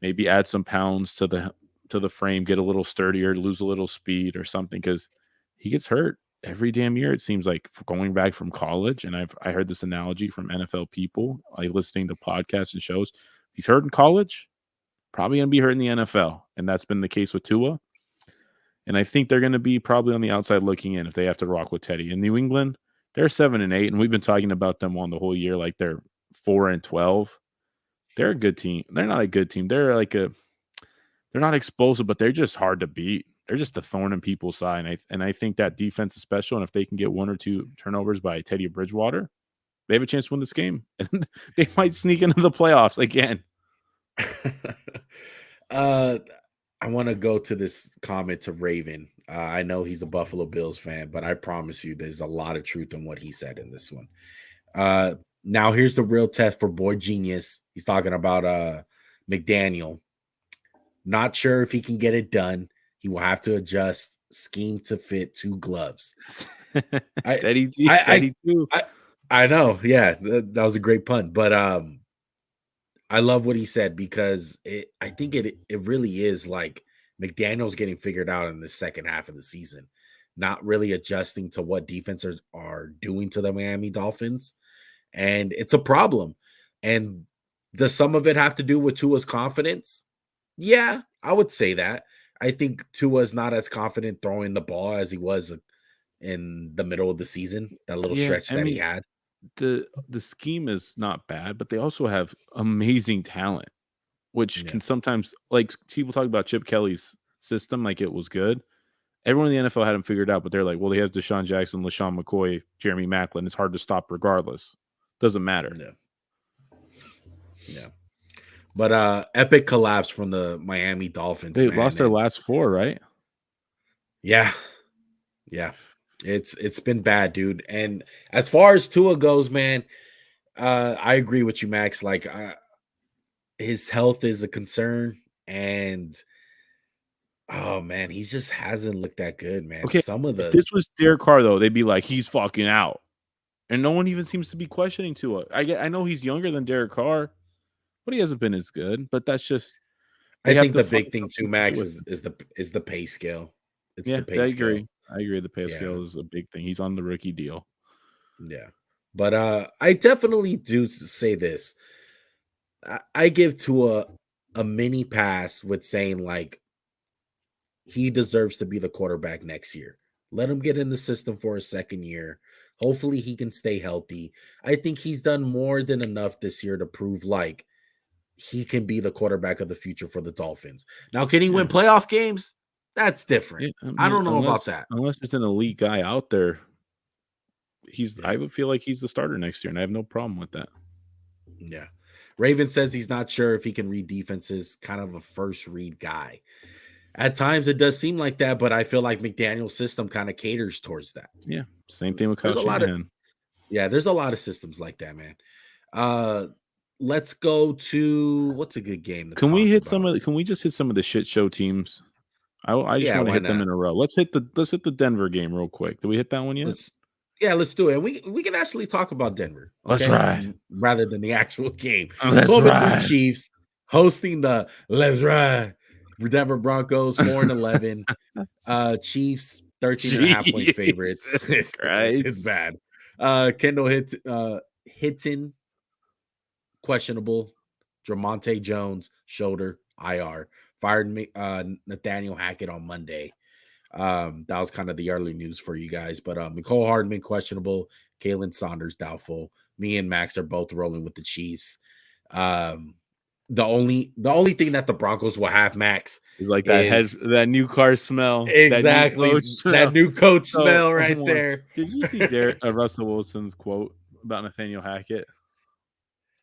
maybe add some pounds to the frame, get a little sturdier, lose a little speed or something, because he gets hurt every damn year. It seems like, for going back from college, and I heard this analogy from NFL people, like listening to podcasts and shows. He's hurt in college, probably going to be hurt in the NFL, and that's been the case with Tua. And I think they're going to be probably on the outside looking in if they have to rock with Teddy. In New England, they're 7-8, and we've been talking about them on the whole year like they're 4-12. They're a good team. They're not a good team. They're not explosive, but they're just hard to beat. They're just a thorn in people's side. And I think that defense is special. And if they can get one or two turnovers by Teddy Bridgewater, they have a chance to win this game. And they might sneak into the playoffs again. uh I want to go to this comment to Raven. I know he's a Buffalo Bills fan, but I promise you there's a lot of truth in what he said in this one. Now here's the real test for Boy Genius. He's talking about McDaniel. Not sure if he can get it done. He will have to adjust scheme to fit two gloves. I Teddy T, I Teddy too. I know. Yeah, that was a great pun. But I love what he said because I think it really is like McDaniel's getting figured out in the second half of the season, not really adjusting to what defenses are doing to the Miami Dolphins, and it's a problem. And does some of it have to do with Tua's confidence? Yeah, I would say that. I think Tua's not as confident throwing the ball as he was in the middle of the season, that little Yeah, stretch I that he mean, had. the scheme is not bad, but they also have amazing talent, which Yeah. can sometimes, like, people talk about Chip Kelly's system like it was good. Everyone in the NFL had him figured out, but they're like, well, he has Deshaun Jackson, LaShawn McCoy, Jeremy Maclin. It's hard to stop regardless. Doesn't matter. Yeah. Yeah. But epic collapse from the Miami Dolphins, They man. lost their And last four, right? yeah, yeah. It's been bad, dude. And as far as Tua goes, man, I agree with you, Max. Like his health is a concern, and oh man, he just hasn't looked that good, man. Okay, Some of if the this was Derek Carr, though, they'd be like, he's fucking out. And no one even seems to be questioning Tua. I know he's younger than Derek Carr, but he hasn't been as good. But that's just, I they have think to the find big thing too, something to do Max, with him. is the pay scale. It's Yeah, the I pay scale. agree. I agree. The pay Yeah. scale is a big thing. He's on the rookie deal. Yeah. But I definitely do say this. I give Tua a mini pass with saying like he deserves to be the quarterback next year. Let him get in the system for a second year. Hopefully he can stay healthy. I think he's done more than enough this year to prove like he can be the quarterback of the future for the Dolphins. Now, can he Yeah. win playoff games? That's different. Yeah, I I mean, don't know about that. unless there's an elite guy out there, Yeah. I would feel like he's the starter next year, and I have no problem with that. Yeah. Raven says he's not sure if he can read defenses, kind of a first read guy. At times it does seem like that, but I feel like McDaniel's system kind of caters towards that. Yeah, same thing with Kyle There's a lot of Shanahan. there's a lot of systems like that, man. Uh let's go to what's a good game to Can we talk hit some about? of? Can we just hit some of the shit show teams? I just Yeah, want to why hit them not? in a row. Let's hit the Denver game real quick. Did we hit that one yet? Let's do it. We can actually talk about Denver, Let's okay? ride. Rather than the actual game. Let's 12-3 ride. Chiefs hosting the Let's Ride Denver Broncos, 4-11. Chiefs 13.5-point favorites. Jesus It's Christ. bad. Kendall Hitton questionable. Dramonte Jones shoulder IR. Fired Nathaniel Hackett on Monday. That was kind of the early news for you guys. But Nicole Hardman questionable. Kalen Saunders doubtful. Me and Max are both rolling with the Chiefs. The only thing that the Broncos will have, Max, It's like is that new car smell, that new exactly coach that smell. new coach So, smell right there. did you see Russell Wilson's quote about Nathaniel Hackett?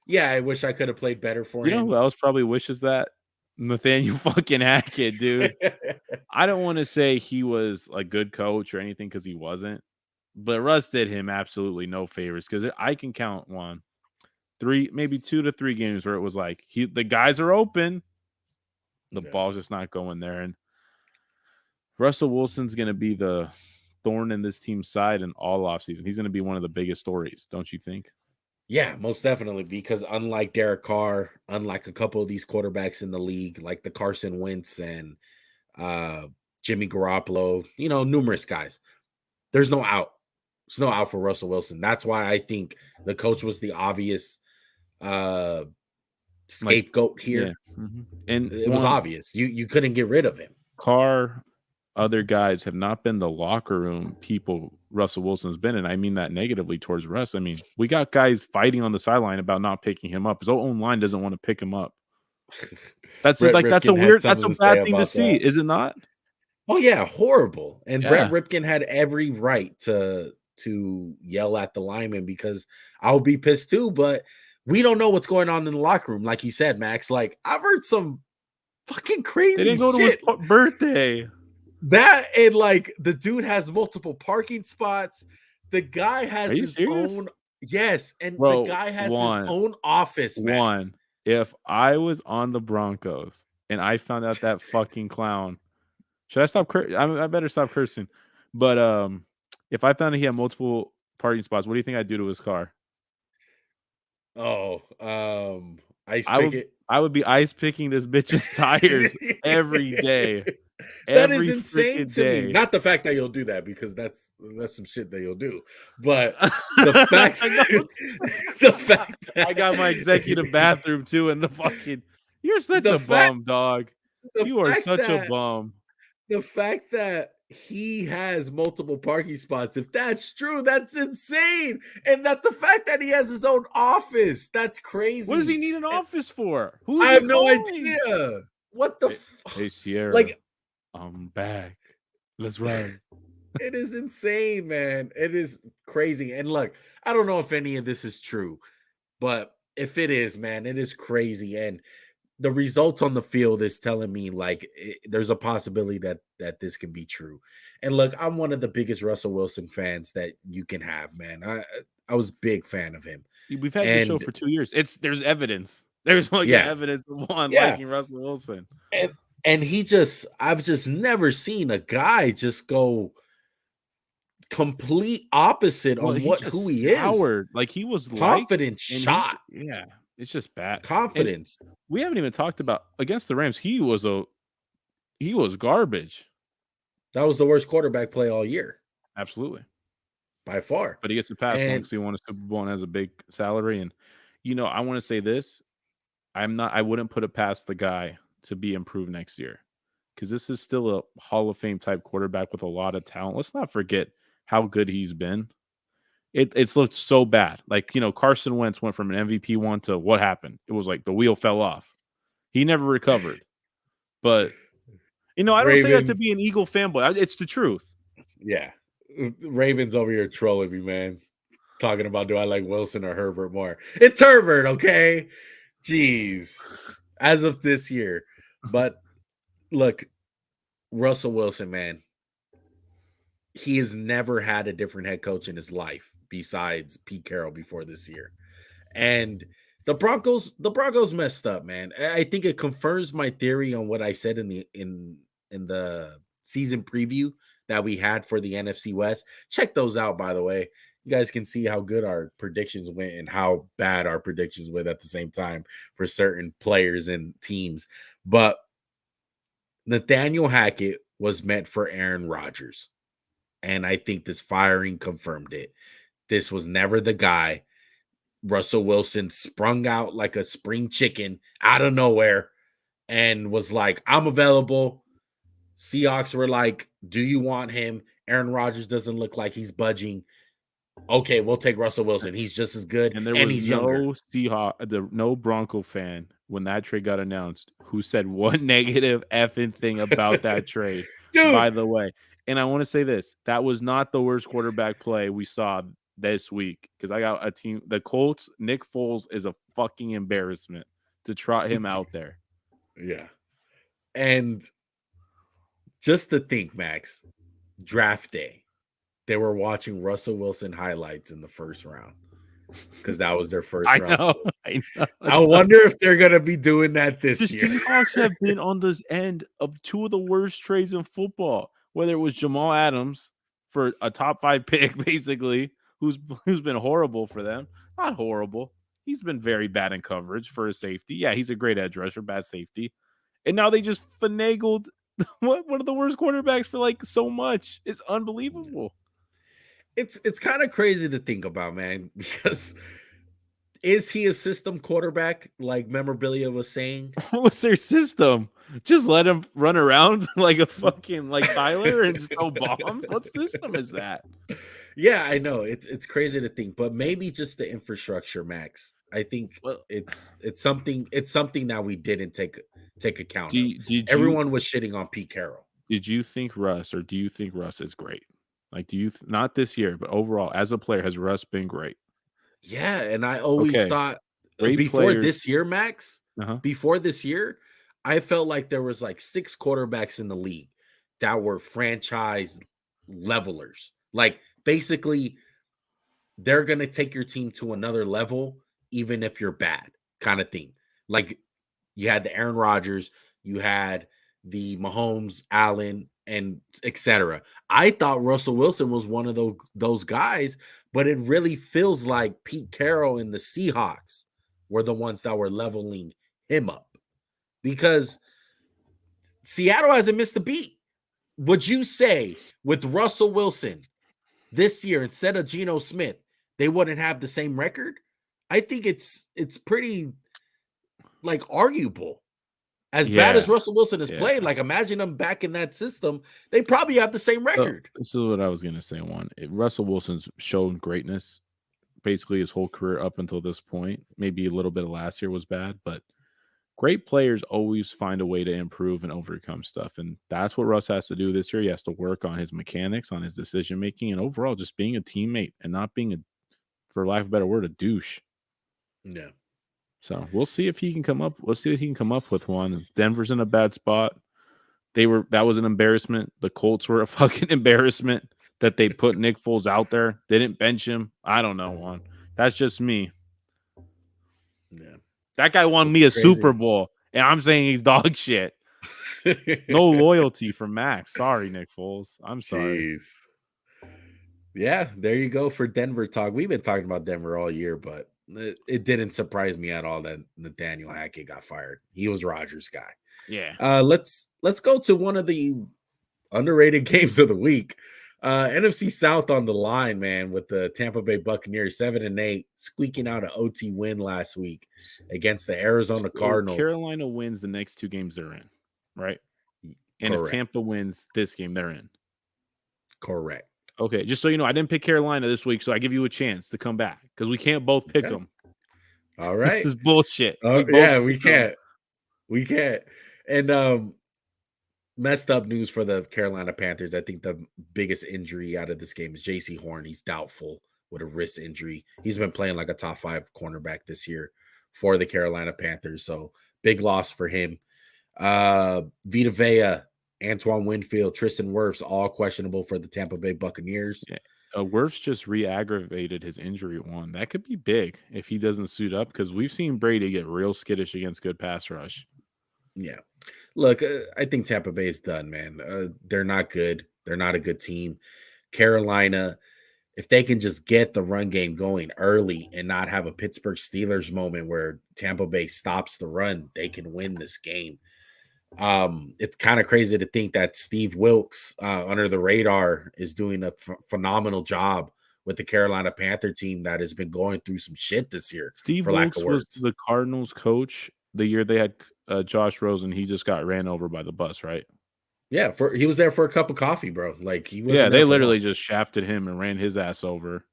Yeah, I wish I could have played better for You know him. who else probably wishes that? Nathaniel fucking Hackett, dude. I don't want to say he was a good coach or anything because he wasn't, but Russ did him absolutely no favors because I can count 2 to 3 games where it was like the guys are open, the ball's just not going there, and Russell Wilson's going to be the thorn in this team's side in all offseason. He's going to be one of the biggest stories, don't you think? Yeah, most definitely. Because unlike Derek Carr, unlike a couple of these quarterbacks in the league, like the Carson Wentz and Jimmy Garoppolo, numerous guys, there's no out. There's no out for Russell Wilson. That's why I think the coach was the obvious scapegoat here. Yeah. Mm-hmm. And it was obvious. You couldn't get rid of him. Carr, other guys have not been the locker room people Russell Wilson's been, and I mean that negatively towards Russ. I mean, we got guys fighting on the sideline about not picking him up. His own line doesn't want to pick him up. That's that's a bad thing to see, is it not? Oh yeah, horrible. And Brett Ripken had every right to yell at the lineman because I'll be pissed too, but we don't know what's going on in the locker room. Like you said, Max, like I've heard some fucking crazy They didn't go shit. to his birthday. That and like the dude has multiple parking spots. The guy has his own. Yes, and the guy has his own office. Max. If I was on the Broncos and I found out that fucking clown, should I stop? I better stop cursing. But if I found out he had multiple parking spots, what do you think I'd do to his car? I would be ice picking this bitch's tires every day. That is insane to me. Not the fact that you'll do that, because that's some shit that you'll do, but the fact that I got my executive bathroom too, and you're such a bum, dog. You are such a bum. The fact that he has multiple parking spots, if that's true, that's insane. And that the fact that he has his own office, that's crazy. What does he need an office for? I have no idea. What the fuck? Hey, Sierra, like, I'm back. Let's ride. It is insane, man. It is crazy. And look, I don't know if any of this is true, but if it is, man, it is crazy. And the results on the field is telling me like there's a possibility that this can be true. And look, I'm one of the biggest Russell Wilson fans that you can have, man. I was a big fan of him. We've had the show for 2 years. There's evidence. There's evidence of liking Russell Wilson. And I've just never seen a guy just go complete opposite on who he is. Like he was confident shot. It's just bad. Confidence. And we haven't even talked about against the Rams. He was garbage. That was the worst quarterback play all year. Absolutely. By far. But he gets a pass one because he won a Super Bowl and has a big salary. And I want to say this. I wouldn't put it past the guy to be improved next year, because this is still a Hall of Fame type quarterback with a lot of talent. Let's not forget how good he's been. It's looked so bad. Like, Carson Wentz went from an MVP one to what happened? It was like the wheel fell off. He never recovered. But, I don't say that to be an Eagle fanboy. It's the truth. Yeah. Raven's over here trolling me, man. Talking about, do I like Wilson or Herbert more? It's Herbert, okay? Jeez. As of this year. But look, Russell Wilson, man, he has never had a different head coach in his life besides Pete Carroll before this year. And the Broncos messed up, man. I think it confirms my theory on what I said in the season preview that we had for the NFC West. Check those out, by the way. You guys can see how good our predictions went and how bad our predictions went at the same time for certain players and teams. But Nathaniel Hackett was meant for Aaron Rodgers. And I think this firing confirmed it. This was never the guy. Russell Wilson sprung out like a spring chicken out of nowhere and was like, I'm available. Seahawks were like, do you want him? Aaron Rodgers doesn't look like he's budging. Okay, we'll take Russell Wilson. He's just as good, And there and was he's younger. no Bronco fan when that trade got announced who said one negative effing thing about that trade. Dude. By the way, and I want to say this: that was not the worst quarterback play we saw this week because I got a team. The Colts, Nick Foles is a fucking embarrassment to trot him out there. Yeah, and just to think, Max, draft day, they were watching Russell Wilson highlights in the first round because that was their first round. I know. I wonder if they're gonna be doing that this The year. Seahawks have been on this end of two of the worst trades in football. Whether it was Jamal Adams for a top 5 pick, basically, who's been horrible for them. Not horrible. He's been very bad in coverage for a safety. Yeah, he's a great edge rusher, bad safety. And now they just finagled one of the worst quarterbacks for like so much. It's unbelievable. It's kind of crazy to think about, man, because is he a system quarterback like memorabilia was saying? What's their system? Just let him run around like a fucking like Tyler and just throw bombs? What system is that? Yeah, I know. It's crazy to think, but maybe just the infrastructure, Max. I think it's something that we didn't take account of. Everyone was shitting on Pete Carroll. Did you think Russ, or do you think Russ is great? Like, do you not this year, but overall as a player, has Russ been great? Yeah, and I always thought before this year, Max, before this year, I felt like there was like 6 quarterbacks in the league that were franchise levelers. Like basically they're going to take your team to another level even if you're bad kind of thing. Like you had the Aaron Rodgers, you had the Mahomes, Allen, and etc. I thought Russell Wilson was one of those guys, but it really feels like Pete Carroll and the Seahawks were the ones that were leveling him up because Seattle hasn't missed a beat. Would you say with Russell Wilson this year instead of Geno Smith, they wouldn't have the same record? I think it's pretty like arguable. As bad as Russell Wilson has played, like imagine them back in that system, they probably have the same record. So, this is what I was going to say. Russell Wilson's shown greatness basically his whole career up until this point. Maybe a little bit of last year was bad, but great players always find a way to improve and overcome stuff. And that's what Russ has to do this year. He has to work on his mechanics, on his decision making, and overall just being a teammate and not being for lack of a better word, a douche. Yeah. So we'll see if he can come up. Let's see if he can come up with one. Denver's in a bad spot. That was an embarrassment. The Colts were a fucking embarrassment that they put Nick Foles out there. They didn't bench him. I don't know, Juan. That's just me. Yeah. That guy won me a Super Bowl, and I'm saying he's dog shit. No loyalty for Max. Sorry, Nick Foles. I'm sorry. Jeez. Yeah, there you go for Denver talk. We've been talking about Denver all year, but it didn't surprise me at all that Nathaniel Hackett got fired. He was Rodgers' guy. Yeah. Let's go to one of the underrated games of the week. NFC South on the line, man, with the Tampa Bay Buccaneers 7-8, squeaking out an OT win last week against the Arizona Cardinals. Carolina wins the next 2 games they're in, right? And if Tampa wins this game, they're in. Correct. Okay, just so you know, I didn't pick Carolina this week, so I give you a chance to come back because we can't both pick them. All right. This is bullshit. We can't. We can't. And messed up news for the Carolina Panthers. I think the biggest injury out of this game is JC Horn. He's doubtful with a wrist injury. He's been playing like a top 5 cornerback this year for the Carolina Panthers. So big loss for him. Vita Vea, Antoine Winfield, Tristan Wirfs, all questionable for the Tampa Bay Buccaneers. Yeah. Wirfs just re-aggravated his injury one. That could be big if he doesn't suit up because we've seen Brady get real skittish against good pass rush. Yeah. Look, I think Tampa Bay is done, man. They're not good. They're not a good team. Carolina, if they can just get the run game going early and not have a Pittsburgh Steelers moment where Tampa Bay stops the run, they can win this game. It's kind of crazy to think that Steve Wilkes, under the radar, is doing a phenomenal job with the Carolina Panther team that has been going through some shit this year, Steve for lack of Wilkes was words. the Cardinals coach the year they had Josh Rosen. He just got ran over by the bus, right? Yeah, he was there for a cup of coffee, bro. Like he Yeah, wasn't there they for long. literally just shafted him and ran his ass over.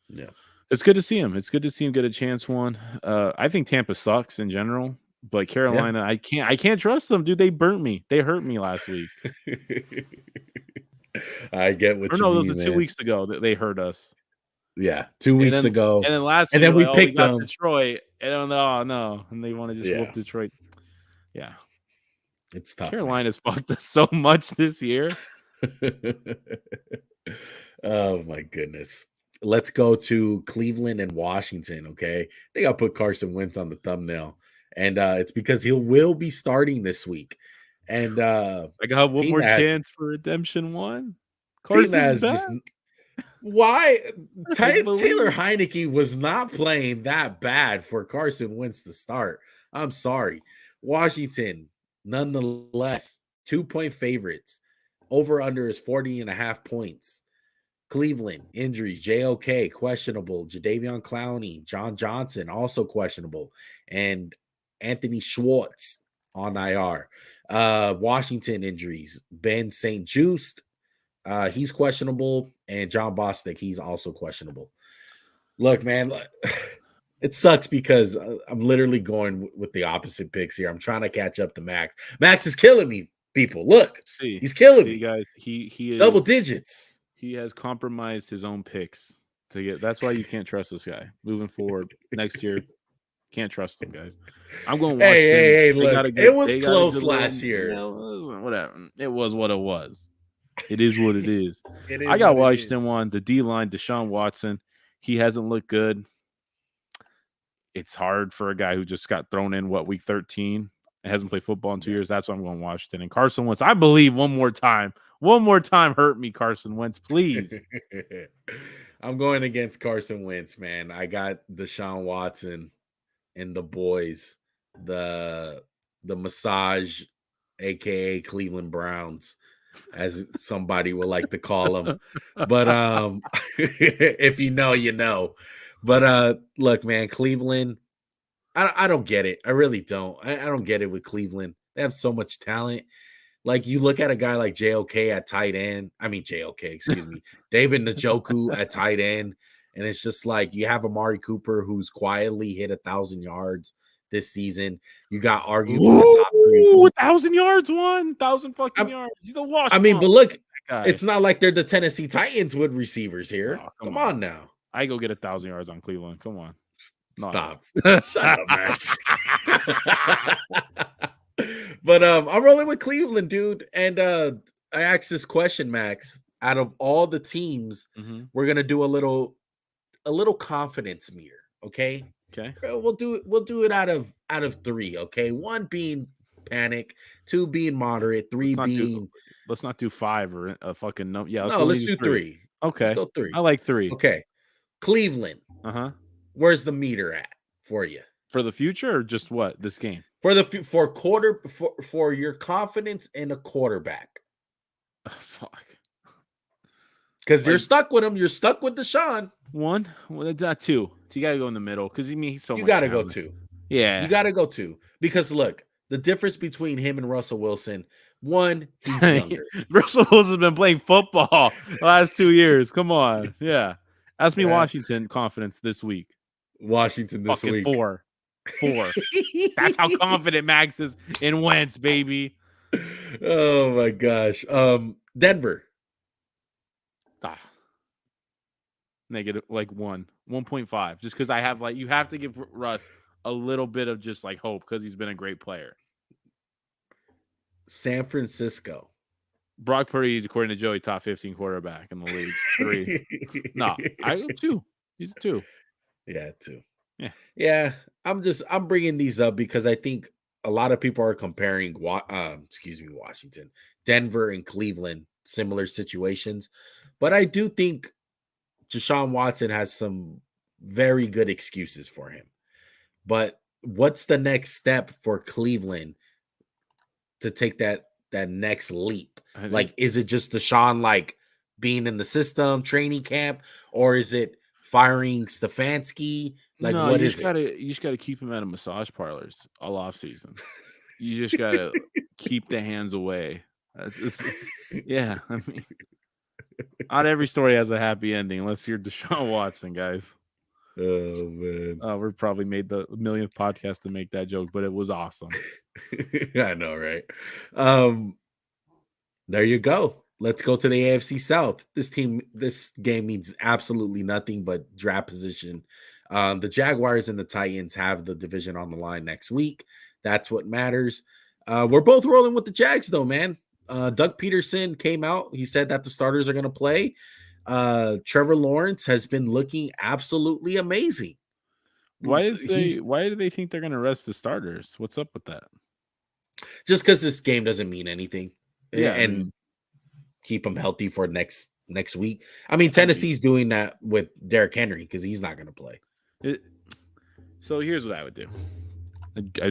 Yeah, It's good to see him. It's good to see him get a chance one. I think Tampa sucks in general, but yeah. Carolina, I can't trust them, dude. They burnt me. They hurt me last week. I get what Or you no, those mean, are 2 man. weeks ago that they hurt us. Yeah, 2 And weeks then ago, and then last and week, then like, we oh, we picked got them. Detroit. And then, oh no, and they want to just whoop Yeah, Detroit. Yeah, it's tough, man. Carolina's fucked us so much this year. Oh my goodness. Let's go to Cleveland and Washington. Okay, I think I'll put Carson Wentz on the thumbnail, and it's because he will be starting this week. And I got one team more that has chance for redemption one. team that Carson's has back. just why I Taylor believe. Heineke was not playing that bad for Carson Wentz to start. I'm sorry. Washington, nonetheless, 2-point favorites. Over under is 40.5 points. Cleveland, injuries, JOK, questionable. Jadeveon Clowney, John Johnson, also questionable. And Anthony Schwartz on IR. Washington injuries, Ben St. Juste, he's questionable, and John Bostic, he's also questionable. Look, man, it sucks because I'm literally going with the opposite picks here. I'm trying to catch up to Max. Max is killing me, people. Look, he's killing See, me. guys, he Double is digits. he has compromised his own picks to get. That's why you can't trust this guy moving forward next year. Can't trust him, guys. I'm going Washington. Hey, They look, got a it good. was They got a close good little. last year. Whatever. It was what it was. It is what it is. It I is got what it is. Washington one. The D line, Deshaun Watson. He hasn't looked good. It's hard for a guy who just got thrown in week 13 and hasn't played football in 2 years. That's why I'm going Washington. And Carson Wentz, I believe one more time, hurt me, Carson Wentz, please. I'm going against Carson Wentz, man. I got Deshaun Watson and the boys, the massage, aka Cleveland Browns, as somebody would like to call them. But if you know, you know. But look, man, Cleveland, I don't get it. I really don't. I don't get it with Cleveland. They have so much talent. Like you look at a guy like JOK at tight end. I mean JOK, excuse me. David Njoku at tight end. And it's just like you have Amari Cooper who's quietly hit 1,000 yards this season. You got arguably the top 3. 1,000 yards, 1,000 fucking yards. He's a wash. I mean, but look, guy. It's not like they're the Tennessee Titans with receivers here. Oh, come on now. I go get 1,000 yards on Cleveland. Come on. Stop. Shut up, Max. But I'm rolling with Cleveland, dude. And I asked this question, Max. Out of all the teams, we're gonna do a little confidence meter. Okay. Okay. We'll do it out of 3. Okay. 1 being panic, 2 being moderate, 3 being. Let's not do 5 or a fucking no. Yeah. Let's do 3. Okay. Let's go 3. I like 3. Okay. Cleveland. Where's the meter at for you? For the future or just what? This game? For your confidence in a quarterback. Oh, fuck. Because you're stuck with him. You're stuck with Deshaun. 1. Well, it's not 2. So you got to go in the middle because he's so much. You got to go 2. Yeah. You got to go 2. Because look, the difference between him and Russell Wilson, 1, he's younger. Russell Wilson's been playing football the last 2 years. Come on. Yeah. Ask me Washington confidence this week. Washington this week. 4. That's how confident Max is in Wentz, baby. Oh my gosh. Denver. Negative like 1.5. Just because I have you have to give Russ a little bit of just hope because he's been a great player. San Francisco. Brock Purdy, according to Joey, top 15 quarterback in the league. 3. No, I go 2. He's a 2. Yeah, 2. Yeah. Yeah. I'm bringing these up because I think a lot of people are comparing Washington, Denver and Cleveland, similar situations. But I do think Deshaun Watson has some very good excuses for him. But what's the next step for Cleveland to take that next leap? Like, is it just Deshaun like being in the system, training camp, or is it firing Stefanski? Like, No, what is it? you just gotta keep him out of massage parlors all off season. You just gotta keep the hands away. Yeah, I mean, not every story has a happy ending unless you're Deshaun Watson, guys. Oh man, We're probably made the millionth podcast to make that joke, but it was awesome. I know, right? There you go. Let's go to the AFC South. This game means absolutely nothing but draft position. The Jaguars and the Titans have the division on the line next week. That's what matters. We're both rolling with the Jags, though, man. Doug Peterson came out. He said that the starters are going to play. Trevor Lawrence has been looking absolutely amazing. Why do they think they're going to rest the starters? What's up with that? Just because this game doesn't mean anything. Yeah, and keep them healthy for next week. I mean, Tennessee's doing that with Derrick Henry because he's not going to play. So here's what I would do.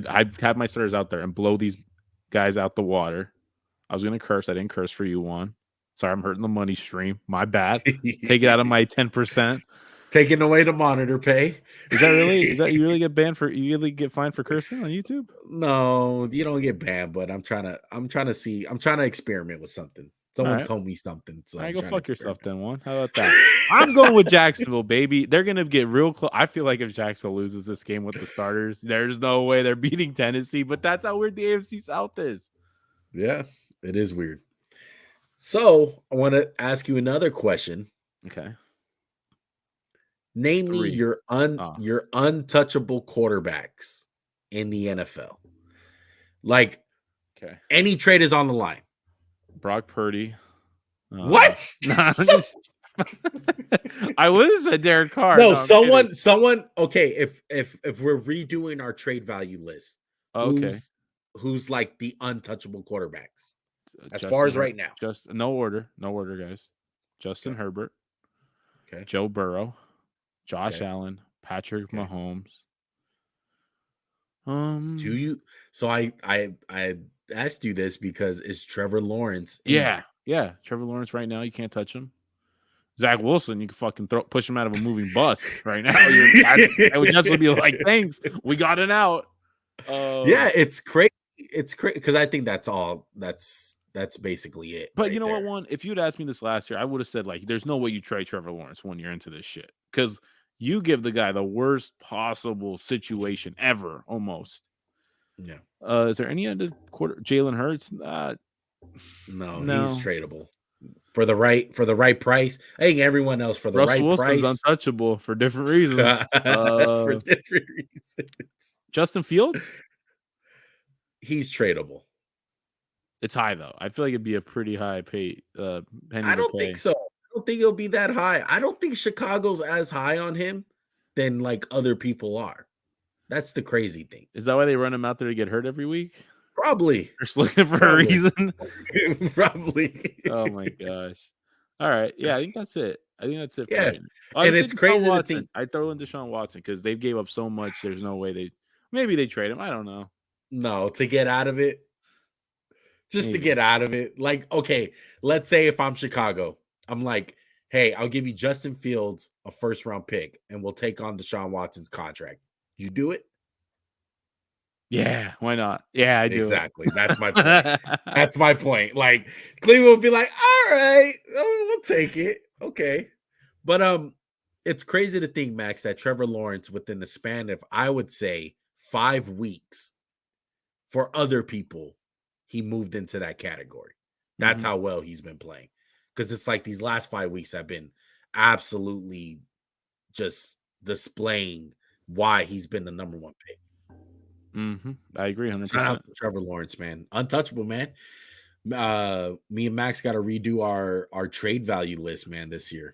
I'd have my starters out there and blow these guys out the water. I was going to curse. I didn't curse for you, Juan. Sorry, I'm hurting the money stream. My bad. Take it out of my 10%. Taking away the monitor pay. Is that you really get banned for? You really get fined for cursing on YouTube? No, you don't get banned. But I'm trying to experiment with something. Someone told me something. So all right, go fuck yourself then, Juan. How about that? I'm going with Jacksonville, baby. They're gonna get real close. I feel like if Jacksonville loses this game with the starters, there's no way they're beating Tennessee. But that's how weird the AFC South is. Yeah, it is weird. So I want to ask you another question. Okay. Name me your untouchable quarterbacks in the NFL. Like, okay, any trade is on the line. Brock Purdy. What? I would have said Derek Carr. No, someone. Okay, if we're redoing our trade value list, who's like the untouchable quarterbacks as far as right now? Just no order, guys. Justin Herbert. Okay. Joe Burrow. Josh Allen. Patrick Mahomes. Do you? So I asked you this because it's Trevor Lawrence. Yeah. Trevor Lawrence right now, you can't touch him. Zach Wilson, you can fucking push him out of a moving bus right now. I would just be like, thanks, we got it out. Yeah, it's crazy. It's crazy because I think that's all. That's basically it. But you know what, Juan? If you'd asked me this last year, I would have said like, there's no way you trade Trevor Lawrence when you're into this shit because you give the guy the worst possible situation ever, almost. Yeah. Is there any other Jalen Hurts? No, he's tradable for the right price. I think everyone else for the Russell right price. Wilson's untouchable for different reasons. For different reasons. Justin Fields, he's tradable. It's high though. I feel like it'd be a pretty high pay. I don't think so. I don't think it'll be that high. I don't think Chicago's as high on him than like other people are. That's the crazy thing. Is that why they run him out there to get hurt every week? Probably. Just looking for a reason. Probably. Oh my gosh. All right. Yeah, I think that's it. Yeah. Right now. And it's crazy to think. I throw in Deshaun Watson because they've gave up so much. There's no way maybe they trade him. I don't know. No, to get out of it. Just to get out of it. Like, okay, let's say if I'm Chicago, I'm like, hey, I'll give you Justin Fields a first-round pick, and we'll take on Deshaun Watson's contract. You do it? Yeah, why not? Yeah, I do. Exactly. That's my point. That's my point. Like, Cleveland would be like, all right, we'll take it. Okay. But it's crazy to think, Max, that Trevor Lawrence, within the span of, I would say, 5 weeks, for other people, he moved into that category. That's how well he's been playing. Because it's like these last 5 weeks have been absolutely just displaying why he's been the number one pick. I agree 100%. Shout out to Trevor Lawrence, man. Untouchable, man. Me and Max got to redo our trade value list, man, this year.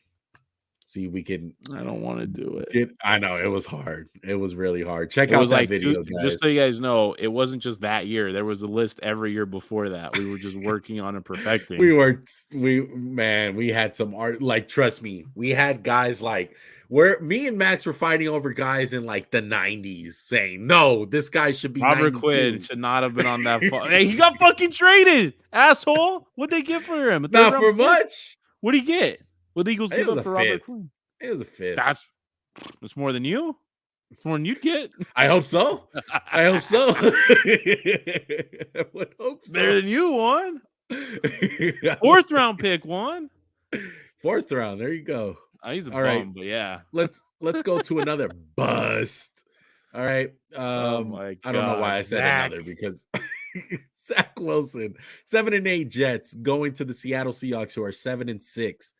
See, we can. I don't want to do it. I know it was hard. It was really hard. Check It out was that like video, guys. just so you guys know, it wasn't just that year. There was a list every year before that. We were just working on and perfecting. We had some art. Like, trust me, we had guys like where me and Max were fighting over guys in like the 90s saying, no, this guy should be Robert 92. Quinn should not have been on that. Hey, he got fucking traded, asshole. What'd they get for him? Not for much. What'd he get? What the Eagles give up for Robert Quinn? It was a fifth. That's more than you. It's more than you'd get. I hope so. I hope so. I would hope so. Better than you won. 4th round pick won. 4th round. There you go. He's a bum, but yeah. Let's go to another bust. All right. Oh my God. I don't know why I said another because Zach Wilson, 7-8 Jets going to the Seattle Seahawks, who are 7-6.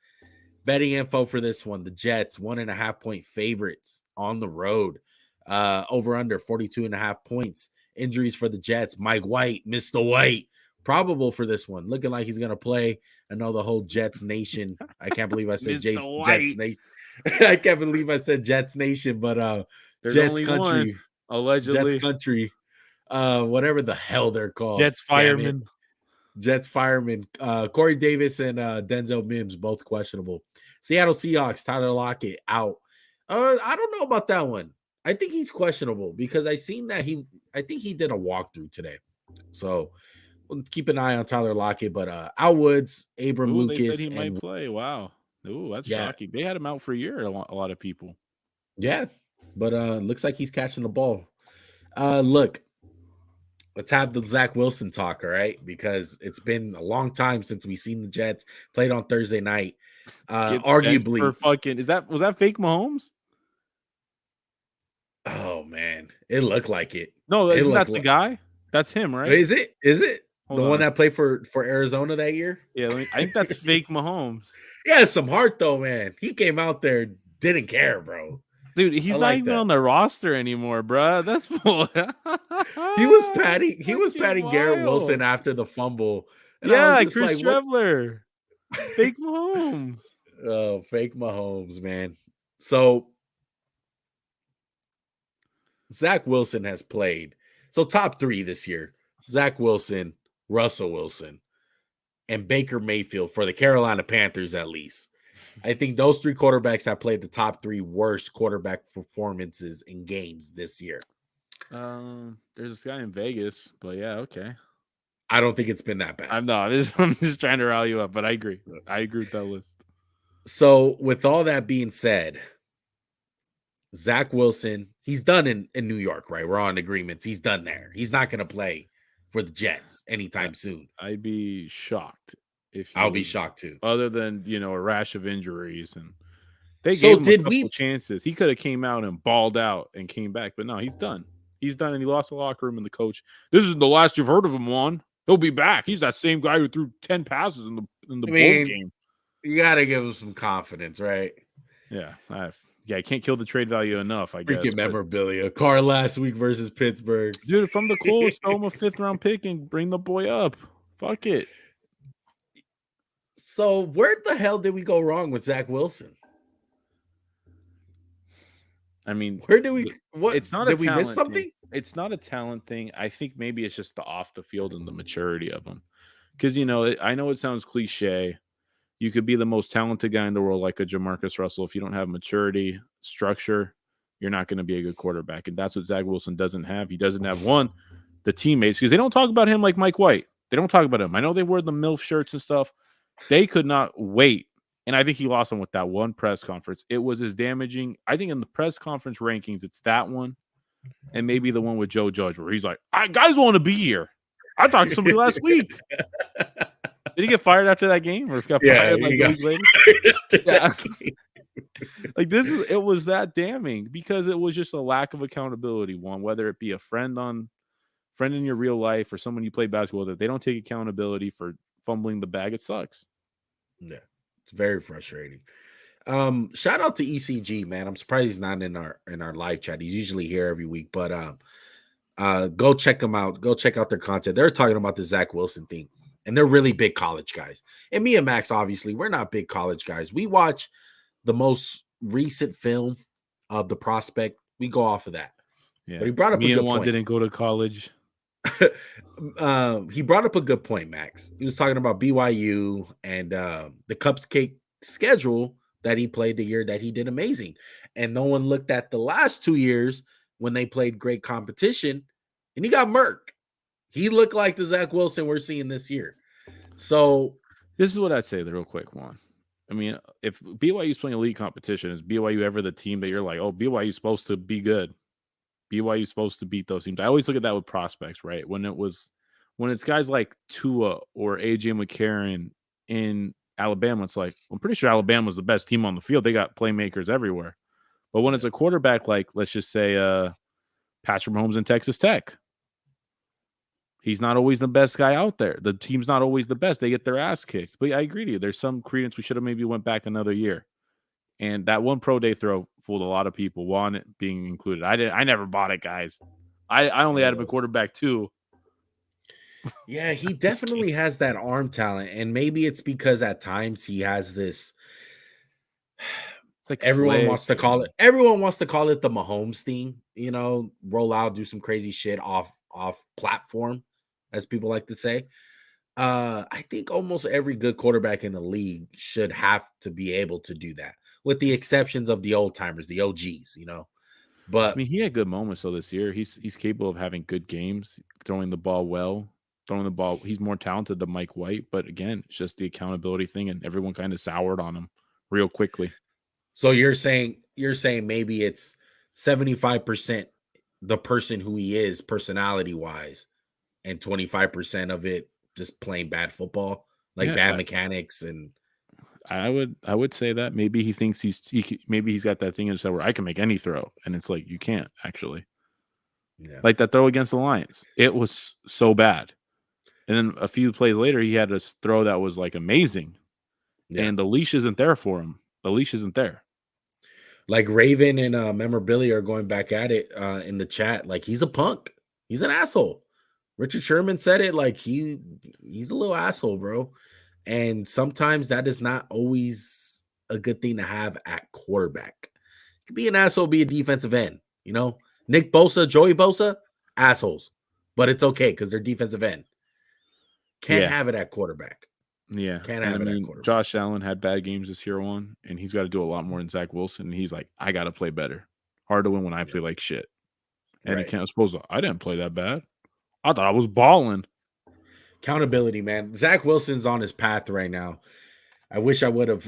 Betting info for this one: the Jets 1.5-point favorites on the road. Over under 42.5 points. Injuries for the Jets: Mike White, Mr. White, probable for this one. Looking like he's gonna play. I know the whole Jets Nation. I can't believe I said Jets Nation. I can't believe I said Jets Nation, but Jets Country, one, allegedly Jets Country, whatever the hell they're called. Jets Firemen. Jets fireman, Corey Davis and Denzel Mims, both questionable. Seattle Seahawks, Tyler Lockett out. I don't know about that one. I think he's questionable because I seen that I think he did a walkthrough today. So we'll keep an eye on Tyler Lockett, but Al Woods, Abram Lucas. They said he might play. Wow. Ooh, that's shocking. They had him out for a year, a lot of people. Yeah, but looks like he's catching the ball. Look. Let's have the Zach Wilson talk, all right? Because it's been a long time since we've seen the Jets played on Thursday night. Arguably, was that fake Mahomes? Oh man, it looked like it. No, isn't that the guy? That's him, right? Is it? Hold on. One that played for Arizona that year? Yeah, I think that's fake Mahomes. Yeah, some heart though, man. He came out there, didn't care, bro. Dude, he's not even on the roster anymore, bro. That's full. He was patting Garrett Wilson after the fumble. Yeah, Chris Trevler. Fake Mahomes. Oh, fake Mahomes, man. So Zach Wilson has played. So top 3 this year: Zach Wilson, Russell Wilson, and Baker Mayfield for the Carolina Panthers, at least. I think those 3 quarterbacks have played the top 3 worst quarterback performances in games this year. There's this guy in Vegas, but yeah, okay. I don't think it's been that bad. I'm just trying to rally you up, but I agree. I agree with that list. So with all that being said, Zach Wilson, he's done in New York, right? We're on agreements. He's done there. He's not going to play for the Jets anytime soon. I'd be shocked. I'll be shocked too. Other than, a rash of injuries, and they gave him a couple chances. He could have came out and balled out and came back, but no, he's done. He's done, and he lost the locker room and the coach. This isn't the last you've heard of him, Juan. He'll be back. He's that same guy who threw 10 passes in the bowl game. You got to give him some confidence, right? Yeah, I can't kill the trade value enough, I guess. Freaking memorabilia. Carr last week versus Pittsburgh. Dude, from the Colts, throw him a 5th-round pick and bring the boy up. Fuck it. So where the hell did we go wrong with Zach Wilson? I mean, where did we? What? It's not. Did we miss something? Thing. It's not a talent thing. I think maybe it's just the off the field and the maturity of him. Because I know it sounds cliche. You could be the most talented guy in the world, like a Jamarcus Russell. If you don't have maturity, structure, you're not going to be a good quarterback. And that's what Zach Wilson doesn't have. He doesn't have the teammates, because they don't talk about him like Mike White. They don't talk about him. I know they wear the MILF shirts and stuff. They could not wait. And I think he lost them with that one press conference. It was as damaging. I think in the press conference rankings, it's that one and maybe the one with Joe Judge where he's like, guys want to be here. I talked to somebody last week. Did he get fired after that game? Or got fired like weeks later? Yeah. Like it was that damning because it was just a lack of accountability. One, whether it be a friend in your real life or someone you play basketball with, they don't take accountability for fumbling the bag. It sucks. Yeah, it's very frustrating. Shout out to ECG, man. I'm surprised he's not in our live chat. He's usually here every week, but go check them out. Go check out their content. They're talking about the Zach Wilson thing, and they're really big college guys. And me and Max, obviously, we're not big college guys. We watch the most recent film of the prospect, we go off of that. Yeah. But he brought up Me a and good Juan point. didn't go to college. He brought up a good point, Max. He was talking about BYU and the cupcake schedule that he played the year that he did amazing. And no one looked at the last 2 years when they played great competition and he got murked. He looked like the Zach Wilson we're seeing this year. So this is what I'd say, real quick, Juan. I mean, if BYU's playing elite competition, is BYU ever the team that you're like, oh, BYU's supposed to be good? BYU's supposed to beat those teams. I always look at that with prospects, right? When it's guys like Tua or AJ McCarron in Alabama, it's like, I'm pretty sure Alabama's the best team on the field. They got playmakers everywhere. But when it's a quarterback like, let's just say, Patrick Mahomes in Texas Tech, he's not always the best guy out there. The team's not always the best. They get their ass kicked. But I agree to you. There's some credence we should have maybe went back another year. And that one pro day throw fooled a lot of people, Juan being included. I never bought it, guys. I only had him a quarterback too. Yeah, he definitely has that arm talent. And maybe it's because at times he has this. It's like everyone wants to call it. Everyone wants to call it the Mahomes thing, roll out, do some crazy shit off platform, as people like to say. I think almost every good quarterback in the league should have to be able to do that, with the exceptions of the old timers, the OGs, But I mean, he had good moments though this year. He's capable of having good games, throwing the ball well, He's more talented than Mike White, but again, it's just the accountability thing, and everyone kind of soured on him real quickly. So you're saying maybe it's 75% the person who he is personality wise, and 25% of it just playing bad football, like bad mechanics. And I would say that maybe he thinks maybe he's got that thing in his head where I can make any throw, and it's like you can't actually. Yeah. Like that throw against the Lions, it was so bad, and then a few plays later, he had a throw that was like amazing, and the leash isn't there for him. The leash isn't there. Like Raven and Memorabilia are going back at it in the chat. Like he's a punk. He's an asshole. Richard Sherman said it. Like he's a little asshole, bro. And sometimes that is not always a good thing to have at quarterback. You can be an asshole, be a defensive end. Nick Bosa, Joey Bosa, assholes. But it's okay because they're defensive end. Can't have it at quarterback. Yeah. Can't have it at quarterback. Josh Allen had bad games this year, and he's got to do a lot more than Zach Wilson. And he's like, I got to play better. Hard to win when I play like shit. And he can't suppose I didn't play that bad. I thought I was balling. Accountability, man. Zach Wilson's on his path right now. I wish I would have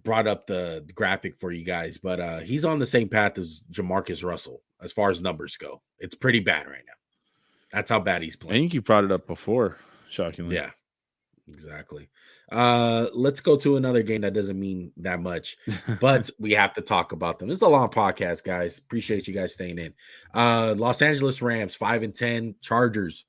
brought up the graphic for you guys, but he's on the same path as Jamarcus Russell as far as numbers go. It's pretty bad right now. That's how bad he's playing. I think you brought it up before, shockingly. Yeah, exactly. Let's go to another game that doesn't mean that much, but we have to talk about them. This is a long podcast, guys. Appreciate you guys staying in. Los Angeles Rams 5-10, Chargers.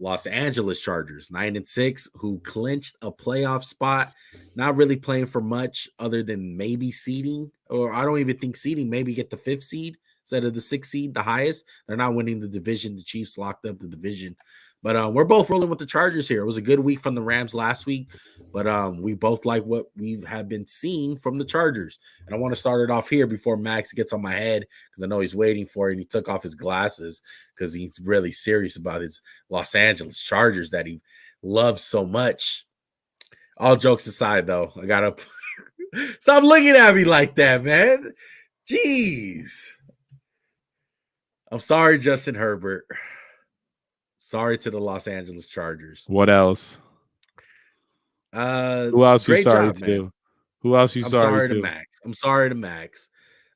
Los Angeles Chargers 9-6, who clinched a playoff spot, not really playing for much other than maybe seeding, or I don't even think seeding, maybe get the 5th seed instead of the 6th seed, the highest. They're not winning the division. The Chiefs locked up the division. But we're both rolling with the Chargers here. It was a good week from the Rams last week, but we both like what we have been seeing from the Chargers. And I want to start it off here before Max gets on my head because I know he's waiting for it. And he took off his glasses because he's really serious about his Los Angeles Chargers that he loves so much. All jokes aside, though, I got to stop looking at me like that, man. Jeez. I'm sorry, Justin Herbert. Sorry to the Los Angeles Chargers. What else? Who else you sorry to? Man. Who else you sorry to? Max. I'm sorry to Max.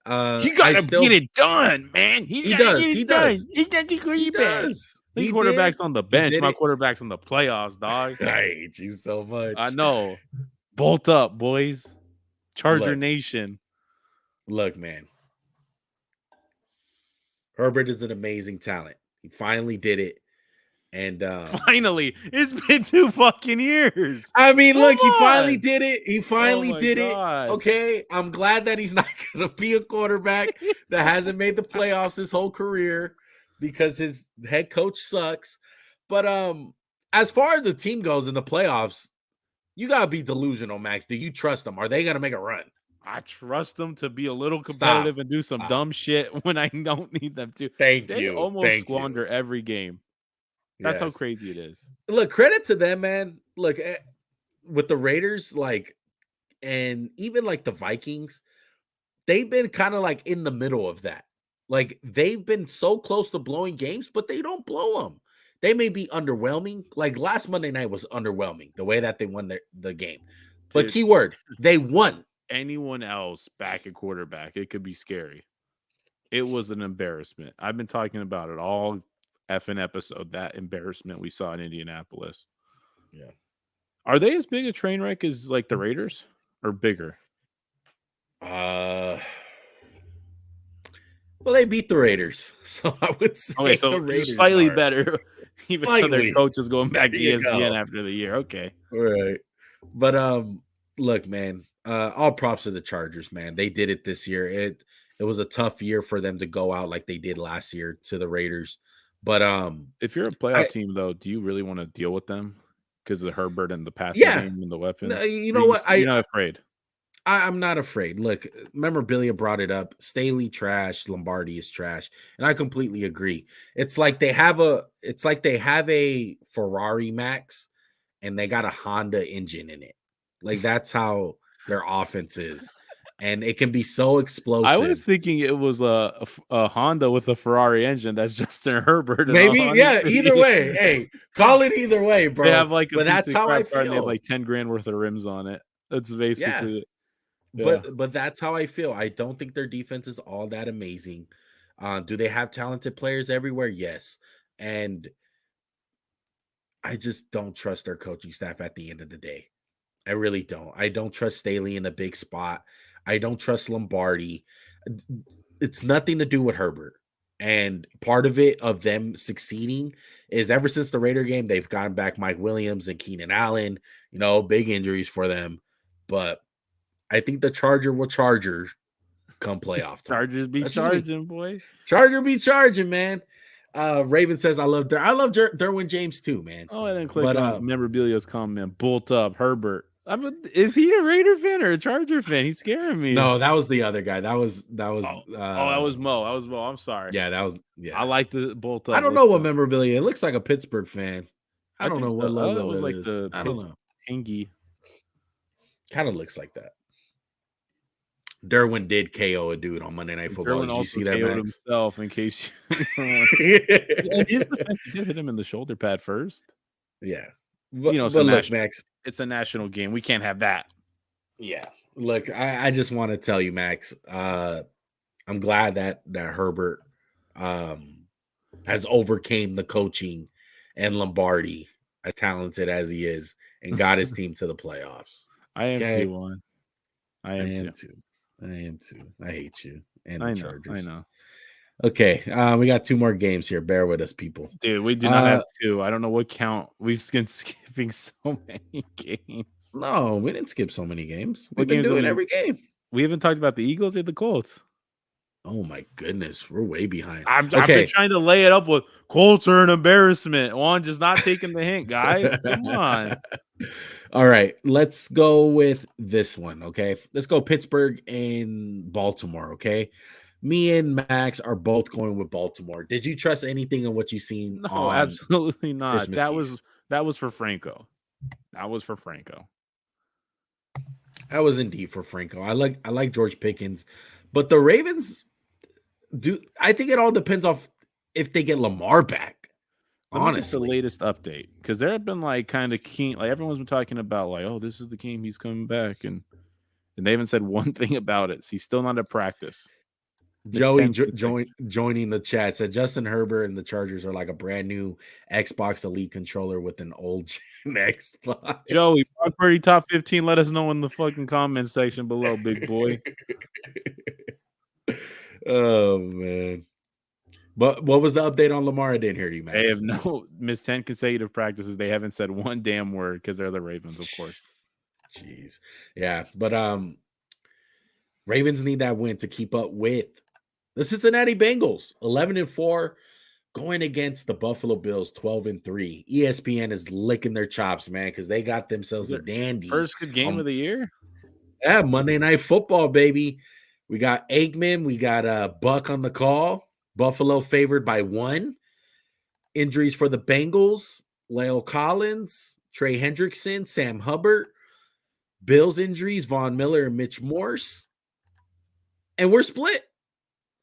He gotta get it done, man. He does. He does. He's not the quarterback. He quarterback's on the bench. My quarterback's on the playoffs, dog. I hate you so much. I know. Bolt up, boys. Charger Nation. Look, man. Herbert is an amazing talent. He finally did it. And finally, it's been 2 fucking years. I mean, look, he finally did it. He finally did it. Okay. I'm glad that he's not going to be a quarterback that hasn't made the playoffs his whole career because his head coach sucks. But as far as the team goes in the playoffs, you got to be delusional, Max. Do you trust them? Are they going to make a run? I trust them to be a little Stop. competitive and do some Stop. dumb shit when I don't need them to. Thank They you. almost Thank squander you. every game. That's how Yes. crazy it is. Look, credit to them, man. Look, with the Raiders, like, and even like the Vikings, they've been kind of like in the middle of that. Like, they've been so close to blowing games, but they don't blow them. They may be underwhelming. Like last Monday night was underwhelming, the way that they won the game. But Dude, keyword, they won. anyone else back at quarterback, it could be scary. It was an embarrassment. I've been talking about it all effing episode, that embarrassment we saw in Indianapolis. Yeah. Are they as big a train wreck as like the Raiders or bigger? Well, they beat the Raiders, so I would say Okay, so the Raiders slightly are better, even though their slightly. coach is going back to There you ESPN go. after the year. Okay. Right. But look, man, all props to the Chargers, man. They did it this year. It was a tough year for them to go out like they did last year to the Raiders. But If you're a playoff I team, though, do you really want to deal with them because of Herbert and the passing yeah, game and the no, weapons? you know what? You're not afraid. I'm not afraid. Look, memorabilia brought it up. Staley trash, Lombardi is trash, and I completely agree. It's like they have a Ferrari Max and they got a Honda engine in it. Like that's how their offense is. And it can be so I explosive. was thinking it was a Honda with a Ferrari engine. That's Justin Herbert. Maybe, yeah, either way. Hey, call it either way, bro. They have like a But piece that's of how I crap car and they have feel. like 10 grand worth of rims on it. That's Yeah. basically it. Yeah. But that's how I feel. I don't think their defense is all that amazing. Do they have talented players everywhere? Yes. And I just don't trust their coaching staff at the end of the day. I really don't. I don't trust Staley in a big spot. I don't trust Lombardi. It's nothing to do with Herbert. And part of it, of them succeeding, is ever since the Raider game, they've gotten back Mike Williams and Keenan Allen, big injuries for them. But I think the Charger will Charger come playoff time. Chargers be That's just me. charging, boy. Charger be charging, man. Raven says, I love Derwin James too, man. Oh, and then click on memorabilia's comment. Bolt up, Herbert. Is he a Raider fan or a Charger fan? He's scaring me. No, that was the other guy. That was that was Mo. That was Mo. I'm sorry. Yeah, that was I like the bolt up. I don't know what memorabilia. It looks like a Pittsburgh fan. I don't know what logo it was like is. the I don't know. Hingy. Kind of looks like that. Derwin did KO a dude on Monday Night Football. Derwin Did you see that, KO'd Max? himself in case his defense did hit him in the shoulder pad first. Yeah. But look, Max. It's a national game. We can't have that. Yeah. Look, I just want to tell you, Max, I'm glad that Herbert has overcame the coaching and Lombardi, as talented as he is, and got his team to the playoffs. I am too, Juan. I am too. I hate you and the Chargers. I know. Okay, we got 2 more games here. Bear with us, people. Dude, we do not have 2. I don't know what count. We've been skipping so many games. No, we didn't skip so many games. We've been doing every game. We haven't talked about the Eagles or the Colts. Oh my goodness, we're way behind. I've been trying to lay it up with Colts are an embarrassment. Juan just not taking the hint, guys. Come on. All right, let's go with this one, okay? Let's go Pittsburgh and Baltimore, okay? Me and Max are both going with Baltimore. Did you trust anything in what you've seen? No, absolutely not. Christmas Eve? That was for Franco. That was for Franco. That was indeed for Franco. I like George Pickens, but the Ravens I think it all depends off if they get Lamar back. Honestly, the latest update, because there have been like kind of keen, like everyone's been talking about like, oh, this is the game he's coming back, and they haven't said one thing about it. So he's still not at practice. Joey joining the chat said Justin Herbert and the Chargers are like a brand new Xbox Elite controller with an old Xbox. Joey, Brock Purdy top 15. Let us know in the fucking comment section below, big boy. Oh man. But what was the update on Lamar? I didn't hear you, Max. They have missed 10 consecutive practices. They haven't said one damn word because they're the Ravens, of course. Jeez. Yeah, but Ravens need that win to keep up with the Cincinnati Bengals, 11-4, going against the Buffalo Bills, 12-3. ESPN is licking their chops, man, because they got themselves a dandy. First good game of the year? Yeah, Monday Night Football, baby. We got Aikman. We got Buck on the call. Buffalo favored by 1. Injuries for the Bengals: Leo Collins, Trey Hendrickson, Sam Hubbard. Bills injuries: Von Miller and Mitch Morse. And we're split.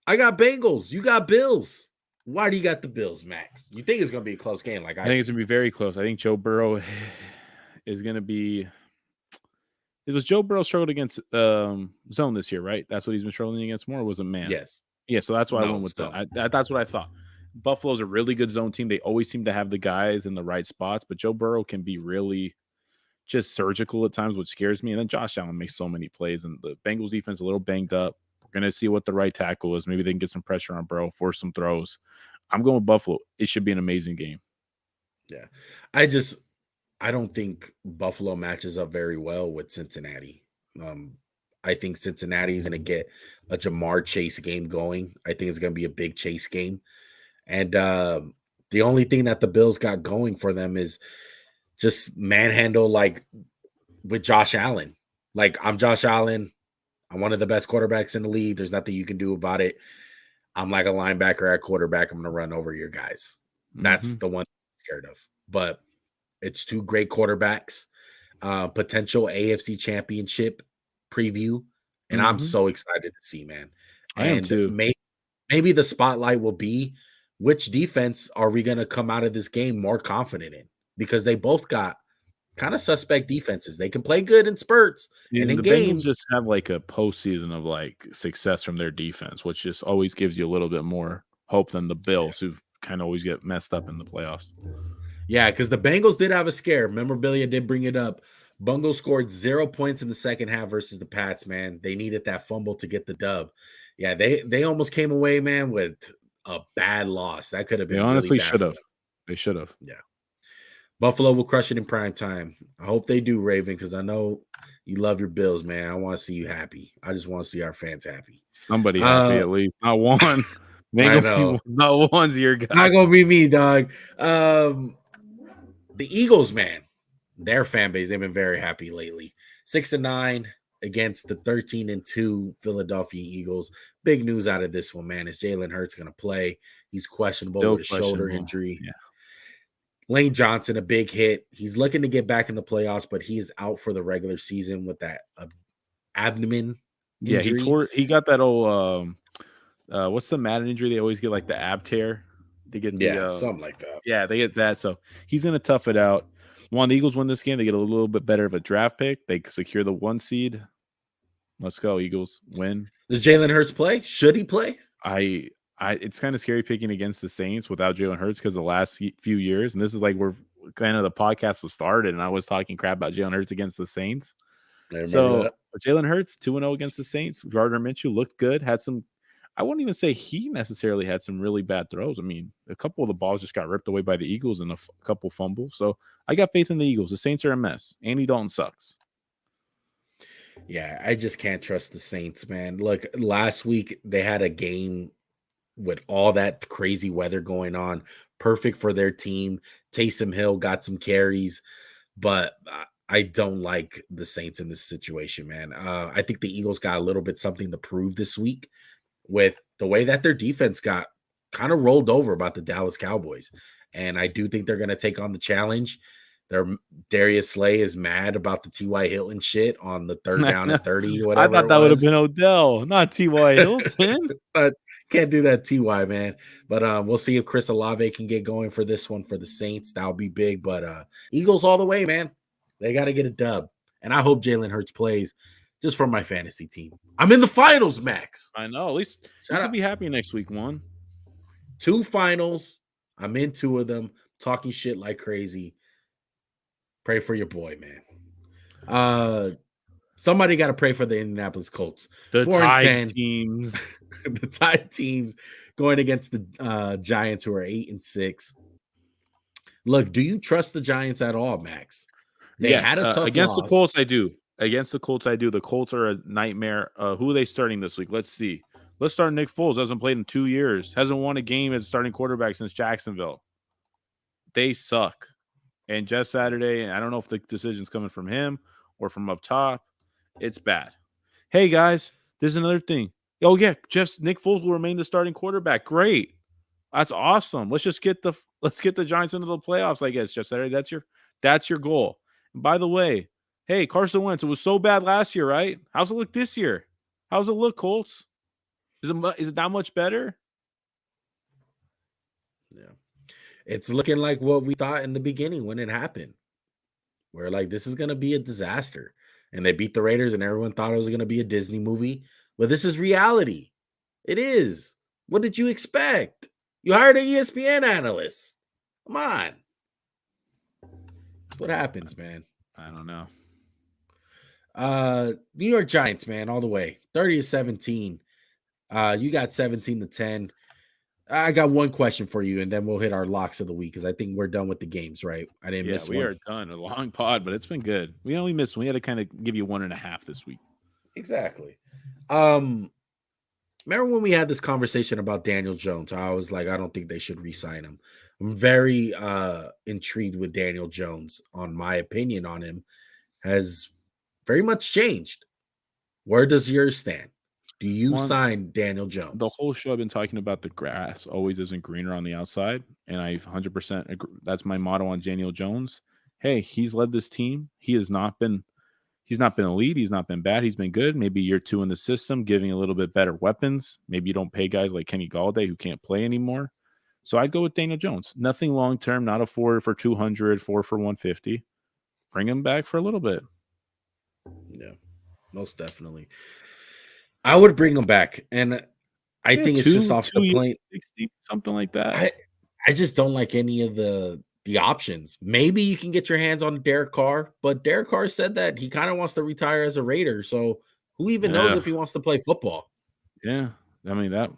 I got Bengals. You got Bills. Why do you got the Bills, Max? You think it's going to be a close game? Like I think it's going to be very close. I think Joe Burrow is going to be. It was Joe Burrow struggled against zone this year, right? That's what he's been struggling against more. Or was it man? Yes. Yeah, so that's why I No, went with so. that's what I thought. Buffalo's a really good zone team. They always seem to have the guys in the right spots, but Joe Burrow can be really just surgical at times, which scares me. And then Josh Allen makes so many plays, and the Bengals defense a little banged up. We're going to see what the right tackle is. Maybe they can get some pressure on Burrow, force some throws. I'm going with Buffalo. It should be an amazing game. Yeah. I don't think Buffalo matches up very well with Cincinnati. I think Cincinnati is going to get a Jamar Chase game going. I think it's going to be a big Chase game. And the only thing that the Bills got going for them is just manhandle, like with Josh Allen. Like, I'm Josh Allen. I'm one of the best quarterbacks in the league. There's nothing you can do about it. I'm like a linebacker at quarterback. I'm going to run over your guys. That's the one I'm scared of. But it's 2 great quarterbacks, potential AFC championship preview. And I'm so excited to see, man. I am too. Maybe the spotlight will be which defense are we going to come out of this game more confident in? Because they both got kind of suspect defenses. They can play good in spurts and in the games. Bengals just have like a postseason of like success from their defense, which just always gives you a little bit more hope than the Bills, who've kind of always get messed up in the playoffs. Yeah, because the Bengals did have a scare. Memorabilia did bring it up. Bengals scored 0 points in the second half versus the Pats, man. They needed that fumble to get the dub. Yeah, they almost came away, man, with a bad loss. That could have They been really honestly bad should for have. them. They should have. Yeah. Buffalo will crush it in prime time. I hope they do, Raven, because I know you love your Bills, man. I want to see you happy. I just want to see our fans happy. Somebody happy at least. Not one. I know. Not one's your guy. Not gonna be me, dog. The Eagles, man, their fan base, they've been very happy lately. 6-9 against the 13-2 Philadelphia Eagles. Big news out of this one, man. Is Jalen Hurts going to play? He's questionable Still with a shoulder injury. Yeah. Lane Johnson, a big hit. He's looking to get back in the playoffs, but he is out for the regular season with that abdomen injury. Yeah, he got that old what's the Madden injury? They always get like the ab tear. They get something like that. Yeah, they get that. So he's gonna tough it out. The Eagles win this game, they get a little bit better of a draft pick. They secure the 1 seed. Let's go, Eagles. Win. Does Jalen Hurts play? Should he play? It's kind of scary picking against the Saints without Jalen Hurts because the last few years, and this is like where kind of the podcast was started, and I was talking crap about Jalen Hurts against the Saints. So Jalen Hurts 2-0 against the Saints. Gardner Minshew looked good. Had some. I wouldn't even say he necessarily had some really bad throws. I mean, a couple of the balls just got ripped away by the Eagles and a couple fumbles. So I got faith in the Eagles. The Saints are a mess. Andy Dalton sucks. Yeah, I just can't trust the Saints, man. Look, last week they had a game with all that crazy weather going on, perfect for their team. Taysom Hill got some carries, but I don't like the Saints in this situation, man. I think the Eagles got a little bit something to prove this week with the way that their defense got kind of rolled over about the Dallas Cowboys. And I do think they're going to take on the challenge. Darius Slay is mad about the T.Y. Hilton shit on the 3rd down and 30, whatever. I thought that would have been Odell, not T.Y. Hilton. But can't do that, T.Y., man. But we'll see if Chris Olave can get going for this one for the Saints. That'll be big. But Eagles all the way, man. They got to get a dub. And I hope Jalen Hurts plays just for my fantasy team. I'm in the finals, Max. I know. At least you can be happy next week, Juan. 2 finals. I'm in 2 of them. Talking shit like crazy. Pray for your boy, man. Somebody got to pray for the Indianapolis Colts. The tied teams. The tied teams going against the Giants, who are 8-6. Look, do you trust the Giants at all, Max? They had a tough against loss. The Colts. I do. Against the Colts, I do. The Colts are a nightmare. Who are they starting this week? Let's see. Let's start Nick Foles. Hasn't played in 2 years. Hasn't won a game as a starting quarterback since Jacksonville. They suck. And Jeff Saturday, and I don't know if the decision's coming from him or from up top. It's bad. Hey guys, there's another thing. Oh yeah, Nick Foles will remain the starting quarterback. Great. That's awesome. Let's get the Giants into the playoffs, I guess, Jeff Saturday. That's your goal. And by the way, hey, Carson Wentz, it was so bad last year, right? How's it look this year? How's it look, Colts? Is it that much better? Yeah. It's looking like what we thought in the beginning when it happened. We're like, this is gonna be a disaster. And they beat the Raiders, and everyone thought it was gonna be a Disney movie. But this is reality. It is. What did you expect? You hired an ESPN analyst. Come on. What happens, man? I don't know. New York Giants, man, all the way. 30-17. You got 17-10. I got one question for you, and then we'll hit our locks of the week because I think we're done with the games, right? I didn't miss one. We are done. A long pod, but it's been good. We only missed one. We had to kind of give you 1.5 this week. Exactly. Remember when we had this conversation about Daniel Jones? I was like, I don't think they should re-sign him. I'm very intrigued with Daniel Jones. On my opinion on him has very much changed. Where does yours stand? Do you sign Daniel Jones? The whole show I've been talking about the grass always isn't greener on the outside, and I 100% agree. That's my motto on Daniel Jones. Hey, he's led this team. He's not been elite. He's not been bad. He's been good. Maybe year 2 in the system, giving a little bit better weapons. Maybe you don't pay guys like Kenny Galladay who can't play anymore. So I'd go with Daniel Jones. Nothing long term, not a 4 for 200, 4 for 150. Bring him back for a little bit. Yeah, most definitely. I would bring him back, and I think it's just off the plane, 60, something like that. I just don't like any of the options. Maybe you can get your hands on Derek Carr, but Derek Carr said that he kind of wants to retire as a Raider. So who even knows if he wants to play football? Yeah, I mean that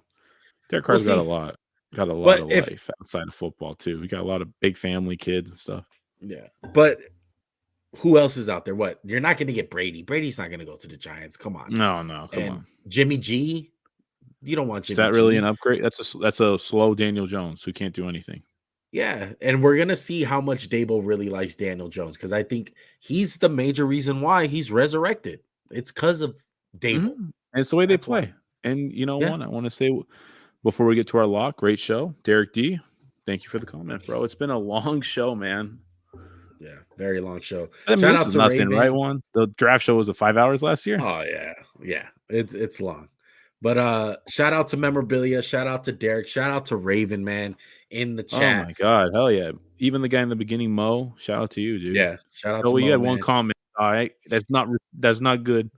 Derek Carr's got a lot of life outside of football too. We got a lot of big family, kids and stuff. Yeah, but who else is out there? What? You're not going to get Brady. Brady's not going to go to the Giants. Come on. No, come on. Jimmy G. You don't want Jimmy G. Is that really an upgrade? That's a slow Daniel Jones who can't do anything. Yeah, and we're going to see how much Dable really likes Daniel Jones because I think he's the major reason why he's resurrected. It's because of Dable. Mm-hmm. And it's the way they play. Why. And you know what? I want to say before we get to our lock, great show. Derek D, thank you for the comment, bro. It's been a long show, man. Yeah, very long show. Shout out to nothing, Raven. Right? One. The draft show was 5 hours last year. Oh yeah. It's long, but shout out to Memorabilia. Shout out to Derek. Shout out to Raven, man, in the chat. Oh my god, hell yeah! Even the guy in the beginning, Mo. Shout out to you, dude. Yeah, shout out. to you Mo, had one comment. All right, that's not good.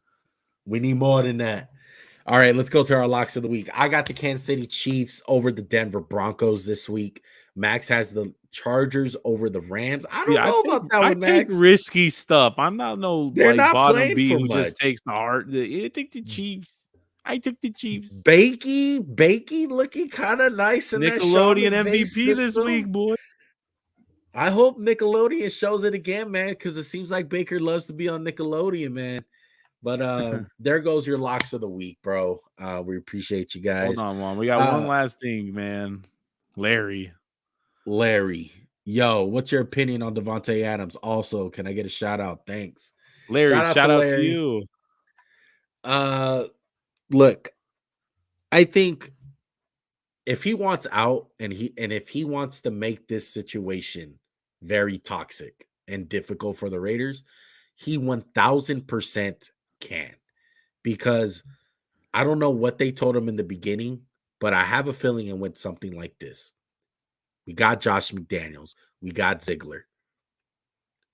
We need more than that. All right, let's go to our locks of the week. I got the Kansas City Chiefs over the Denver Broncos this week. Max has the Chargers over the Rams. I don't know about that one, Max. I take risky stuff. I'm not bottom B who just takes the heart. I take the Chiefs. Bakey looking kind of nice in Nickelodeon that MVP this week, boy. I hope Nickelodeon shows it again, man, because it seems like Baker loves to be on Nickelodeon, man. But there goes your locks of the week, bro. We appreciate you guys. Hold on, Juan. We got one last thing, man. Larry. Yo, what's your opinion on Devontae Adams? Also, can I get a shout out? Thanks. Larry, shout out to you. Look, I think if he wants out and if he wants to make this situation very toxic and difficult for the Raiders, he 1000% can. Because I don't know what they told him in the beginning, but I have a feeling it went something like this. We got Josh McDaniels. We got Ziegler.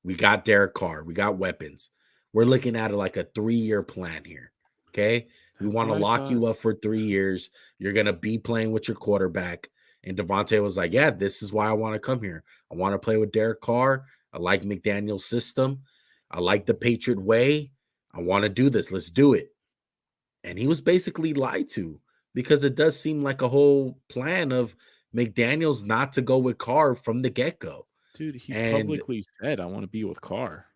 We got Derek Carr. We got weapons. We're looking at like a 3-year plan here. Okay? We want to lock you up for 3 years. You're going to be playing with your quarterback. And Devontae was like, yeah, this is why I want to come here. I want to play with Derek Carr. I like McDaniel's system. I like the Patriot way. I want to do this. Let's do it. And he was basically lied to because it does seem like a whole plan of McDaniels not to go with Carr from the get-go. Dude, he publicly said, I want to be with Carr.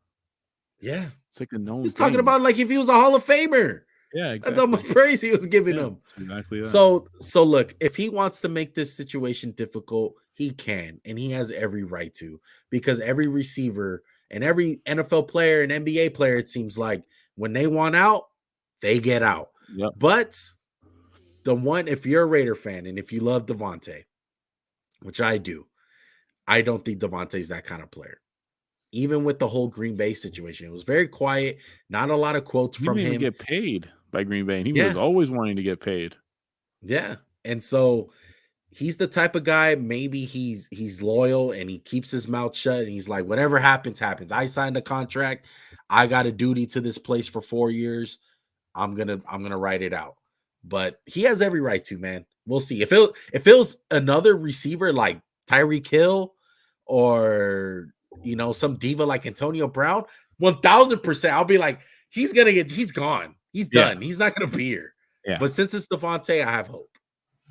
Yeah. It's like a known He's talking about like if he was a Hall of Famer. Yeah, exactly. That's how much praise he was giving him. Exactly that. So look, if he wants to make this situation difficult, he can, and he has every right to, because every receiver and every NFL player and NBA player, it seems like, When they want out, they get out. Yep. But if you're a Raider fan and if you love Devontae, which I do, I don't think Devontae's that kind of player. Even with the whole Green Bay situation, it was very quiet. Not a lot of quotes He from didn't even him. get paid by Green Bay, and he Yeah. was always wanting to get paid. Yeah. And so he's the type of guy, maybe he's loyal and he keeps his mouth shut and he's like, whatever happens, happens. I signed a contract. I got a duty to this place for 4 years. I'm gonna write it out. But he has every right to, man. We'll see. If it was another receiver like Tyreek Hill or some diva like Antonio Brown, 1000%, I'll be like, he's gone. He's done. He's not gonna be here. Yeah. But since it's Devontae, I have hope.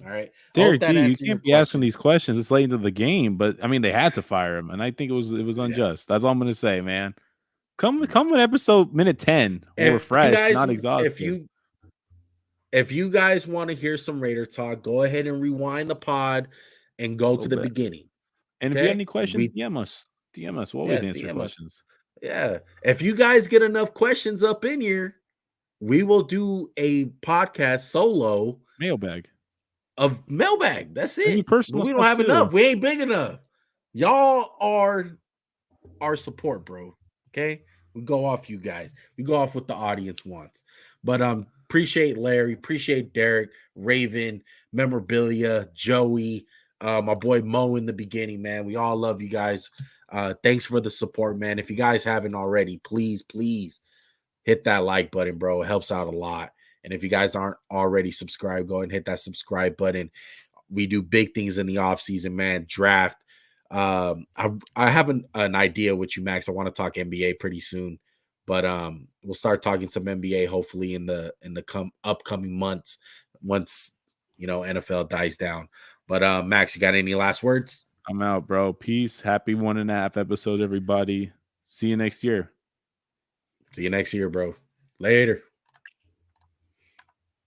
All right. Derek D, you can't be asking these questions. It's late into the game, but I mean, they had to fire him, and I think it was unjust. That's all I'm gonna say, man. Come with episode minute 10. We're fresh, not exhausted. If you guys want to hear some Raider talk, go ahead and rewind the pod and go to the beginning. And if you have any questions, DM us. DM us. We'll always answer questions. Yeah. If you guys get enough questions up in here, we will do a podcast solo mailbag. That's it. We don't have enough. We ain't big enough. Y'all are our support, bro. Okay. We go off you guys. We go off what the audience wants. But appreciate Larry, appreciate Derek, Raven, Memorabilia, Joey, my boy Mo in the beginning, man. We all love you guys. Thanks for the support, man. If you guys haven't already, please hit that like button, bro. It helps out a lot. And if you guys aren't already subscribed, go ahead and hit that subscribe button. We do big things in the offseason, man. Draft. I have an idea with you, Max. I want to talk NBA pretty soon, but we'll start talking some NBA hopefully in the upcoming months once NFL dies down. But Max, you got any last words? I'm out, bro. Peace. Happy 1.5 episodes, everybody. See you next year. See you next year, bro. Later.